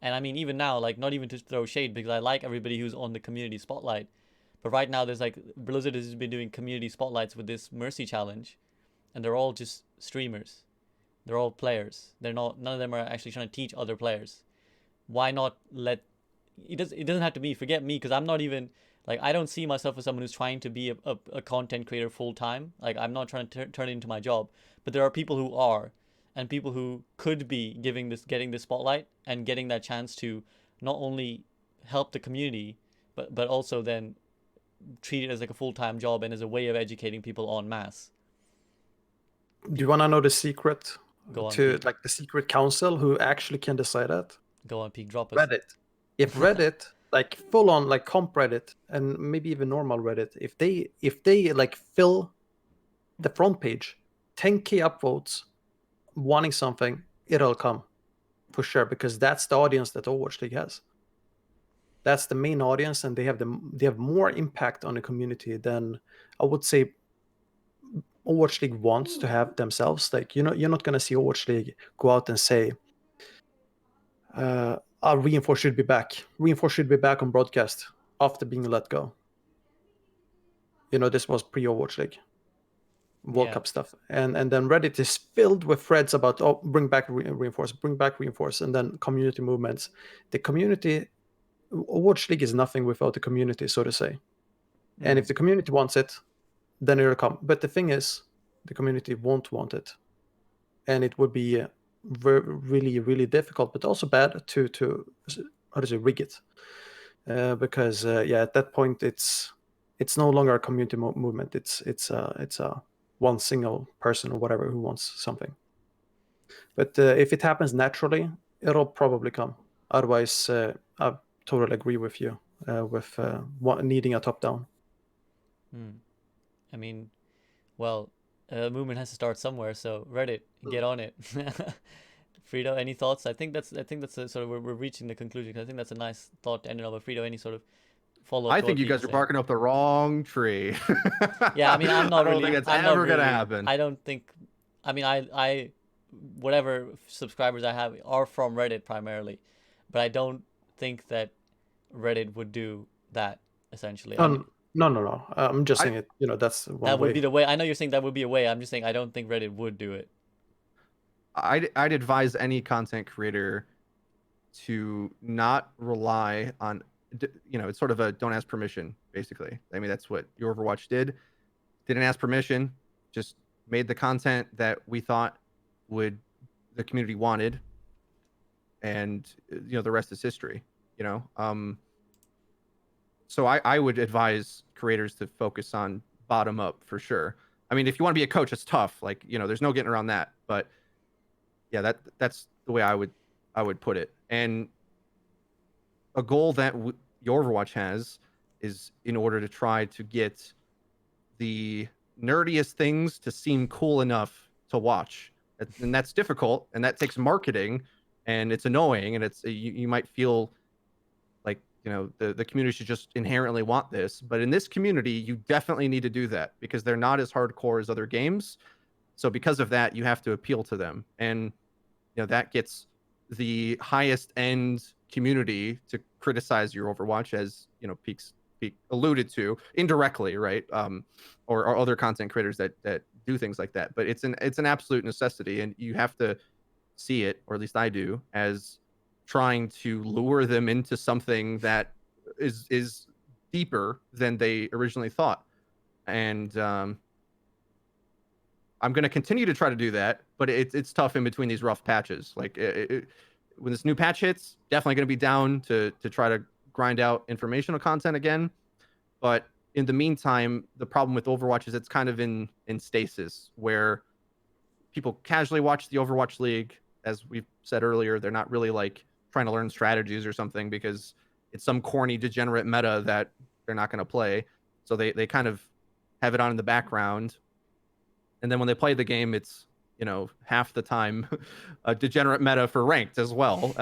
And I mean, even now, like, not even to throw shade, because I like everybody who's on the community spotlight, but right now there's like, Blizzard has been doing community spotlights with this Mercy challenge, and they're all just streamers. They're all players. None of them are actually trying to teach other players. Why not let it doesn't have to be, forget me, because I'm not even like, I don't see myself as someone who's trying to be a content creator full time. Like, I'm not trying to turn it into my job, but there are people who are, and people who could be getting this spotlight and getting that chance to not only help the community, but also then treat it as like a full-time job and as a way of educating people en masse. Do you want to know the secret Go on, to Pete. like the secret council who actually can decide that? Go on, Peak, drop us. Reddit. If Reddit, like full on like comp Reddit and maybe even normal Reddit, if they like fill the front page, 10K upvotes, wanting something, it'll come for sure, because that's the audience that Overwatch League has. That's the main audience, and they have more impact on the community than I would say Overwatch League wants to have themselves. Like, you're not gonna see Overwatch League go out and say, Reinforce should be back. Reinforce should be back on broadcast after being let go. This was pre-Overwatch League World Cup stuff, and then Reddit is filled with threads about, bring back Reinforce, and then community movements. The community, Overwatch League is nothing without the community, so to say. And if the community wants it, then it'll come. But the thing is, the community won't want it, and it would be really, really difficult, but also bad to how to say, rig it. because yeah, at that point it's no longer a community movement. It's a one single person or whatever who wants something. But if it happens naturally, it'll probably come. Otherwise, I totally agree with you with needing a top down. I mean, well, a movement has to start somewhere, so Reddit, get on it. Frito, any thoughts? I think that's a sort of we're reaching the conclusion. 'Cause I think that's a nice thought to end it on. But Frito, any sort of follow up? I think you guys are barking up the wrong tree. Yeah, I mean, I'm not I don't really. think it's I'm not ever gonna really. happen. I don't think. I mean, whatever subscribers I have are from Reddit primarily, but I don't think that Reddit would do that. Essentially, I mean, No. I'm just I- saying it. That's one that would way. be the way. I know you're saying that would be a way. I'm just saying I don't think Reddit would do it. I'd advise any content creator to not rely on, it's sort of a don't ask permission, basically. I mean, that's what your Overwatch did. Didn't ask permission, just made the content that we thought the community wanted, and the rest is history. So I would advise creators to focus on bottom up for sure. I mean, if you want to be a coach, it's tough. Like, there's no getting around that. But yeah, that's the way I would put it. And a goal that your Overwatch has is in order to try to get the nerdiest things to seem cool enough to watch. And that's difficult, and that takes marketing, and it's annoying, and you might feel like the community should just inherently want this, but in this community you definitely need to do that because they're not as hardcore as other games. So because of that, you have to appeal to them, and that gets the highest end community to criticize your Overwatch, as Peak alluded to indirectly, right? Or other content creators that do things like that. But it's an absolute necessity, and you have to see it, or at least I do, as trying to lure them into something that is deeper than they originally thought. And I'm going to continue to try to do that, but it's tough in between these rough patches. Like when this new patch hits, definitely going to be down to try to grind out informational content again. But in the meantime, the problem with Overwatch is it's kind of in stasis, where people casually watch the Overwatch League. As we've said earlier, they're not really like trying to learn strategies or something because it's some corny degenerate meta that they're not going to play. So they kind of have it on in the background. And then when they play the game, it's half the time a degenerate meta for ranked as well.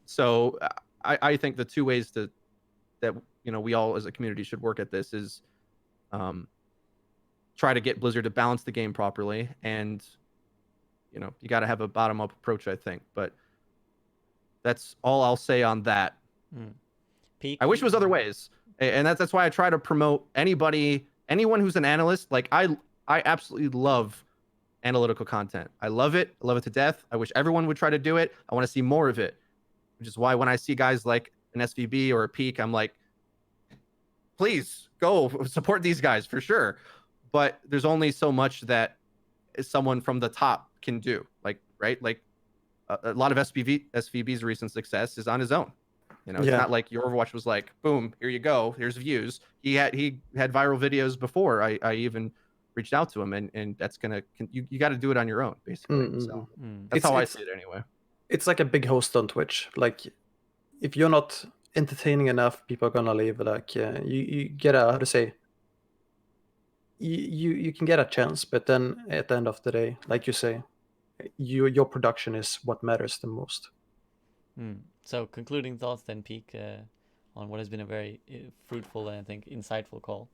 So I think the two ways that we all as a community should work at this is try to get Blizzard to balance the game properly, and you got to have a bottom up approach, I think. But that's all I'll say on that. Peak. I wish it was other ways, and that's why I try to promote anyone who's an analyst. Like I absolutely love analytical content. I love it to death. I wish everyone would try to do it. I want to see more of it, which is why when I see guys like an SVB or a Peak, I'm like, please go support these guys for sure. But there's only so much that someone from the top can do. Like, right? Like a lot of SVB's recent success is on his own. It's not like your Overwatch was like, boom, here you go, here's views. He had viral videos before I even reached out to him, and that's you got to do it on your own, basically. So that's how I see it anyway. It's like a big host on Twitch. Like, if you're not entertaining enough, people are gonna leave. Like, you get a, how to say, you can get a chance, but then at the end of the day, like you say, your production is what matters the most. So concluding thoughts then, Peak, on what has been a very fruitful and I think insightful call.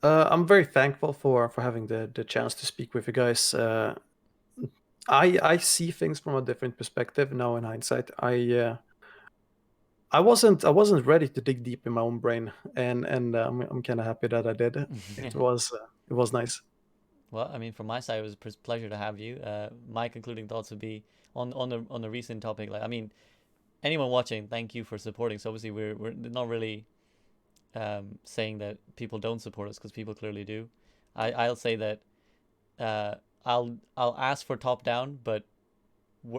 I'm very thankful for having the chance to speak with you guys. I see things from a different perspective now in hindsight. I wasn't ready to dig deep in my own brain, and I'm kind of happy that I did. It was nice. Well, I mean, from my side, it was a pleasure to have you. My concluding thoughts would be on the recent topic. Like, I mean, anyone watching, thank you for supporting. So obviously, we're not really saying that people don't support us, because people clearly do. I'll say that I'll ask for top down, but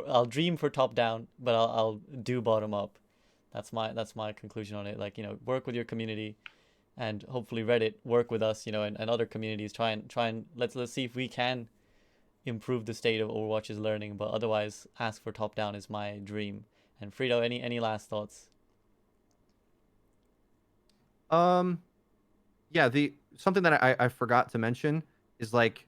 I'll dream for top down, but I'll do bottom up. That's my conclusion on it. Like, work with your community, and hopefully Reddit work with us, and other communities. Try and let's see if we can improve the state of Overwatch's learning. But otherwise, ask for top down is my dream. And Frito, any last thoughts? Yeah, the something that I forgot to mention is like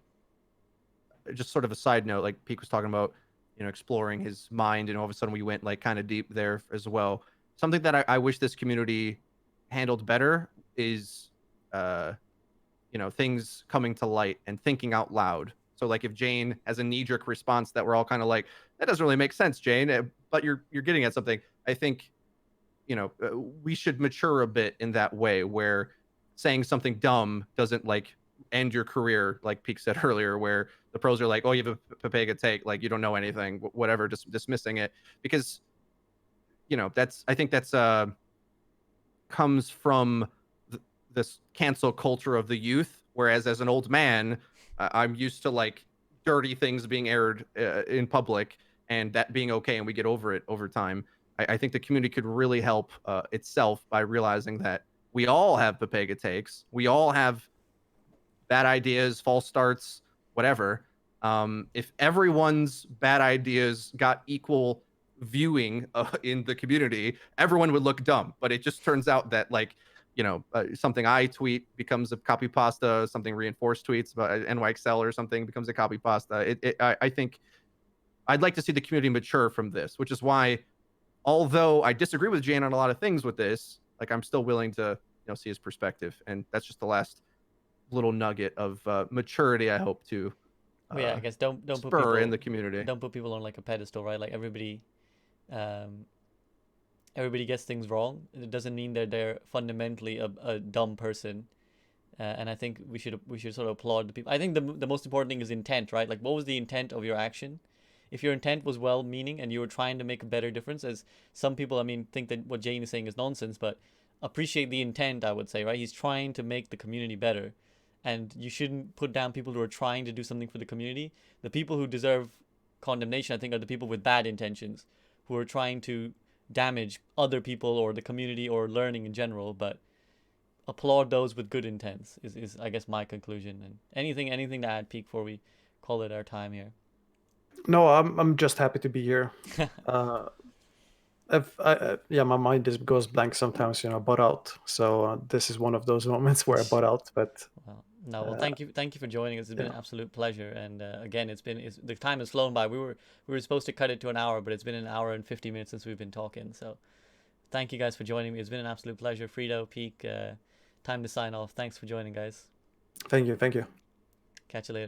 just sort of a side note, like Peak was talking about, exploring his mind, and all of a sudden we went like kind of deep there as well. Something that I wish this community handled better is things coming to light and thinking out loud. So like if Jane has a knee-jerk response that we're all kind of like, that doesn't really make sense, Jane, but you're getting at something. I think we should mature a bit in that way, where saying something dumb doesn't like end your career, like Peak said earlier, where the pros are like, oh, you have a Pepega take, like you don't know anything, whatever, just dismissing it. Because I think that's comes from this cancel culture of the youth, whereas as an old man, I'm used to like dirty things being aired in public, and that being okay, and we get over it over time. I think the community could really help itself by realizing that we all have Pepega takes. We all have bad ideas, false starts, whatever. If everyone's bad ideas got equal viewing in the community, everyone would look dumb. But it just turns out that like, something I tweet becomes a copy pasta, something Reinforced tweets about NYXL or something becomes a copy pasta. I think I'd like to see the community mature from this, which is why, although I disagree with Jane on a lot of things with this, like I'm still willing to see his perspective, and that's just the last little nugget of maturity I hope to Yeah, I guess don't put spur people in the community. don't put people on like a pedestal, right? Like everybody gets things wrong. It doesn't mean that they're fundamentally a dumb person. And I think we should sort of applaud the people. I think the most important thing is intent, right? Like, what was the intent of your action? If your intent was well-meaning and you were trying to make a better difference, as some people, I mean, think that what Jane is saying is nonsense, but appreciate the intent, I would say, right? He's trying to make the community better, and you shouldn't put down people who are trying to do something for the community. The people who deserve condemnation, I think, are the people with bad intentions, who are trying to damage other people or the community or learning in general. But applaud those with good intents is I guess my conclusion. And anything to add, Peak, before we call it our time here? No, I'm just happy to be here. Yeah, my mind just goes blank sometimes, butt out. So this is one of those moments where I butt out. But Well, thank you for joining us. It's been an absolute pleasure. And again, the time has flown by. We were supposed to cut it to an hour, but it's been an hour and 50 minutes since we've been talking. So thank you guys for joining me. It's been an absolute pleasure. Frito, Peak, time to sign off. Thanks for joining, guys. Thank you. Catch you later.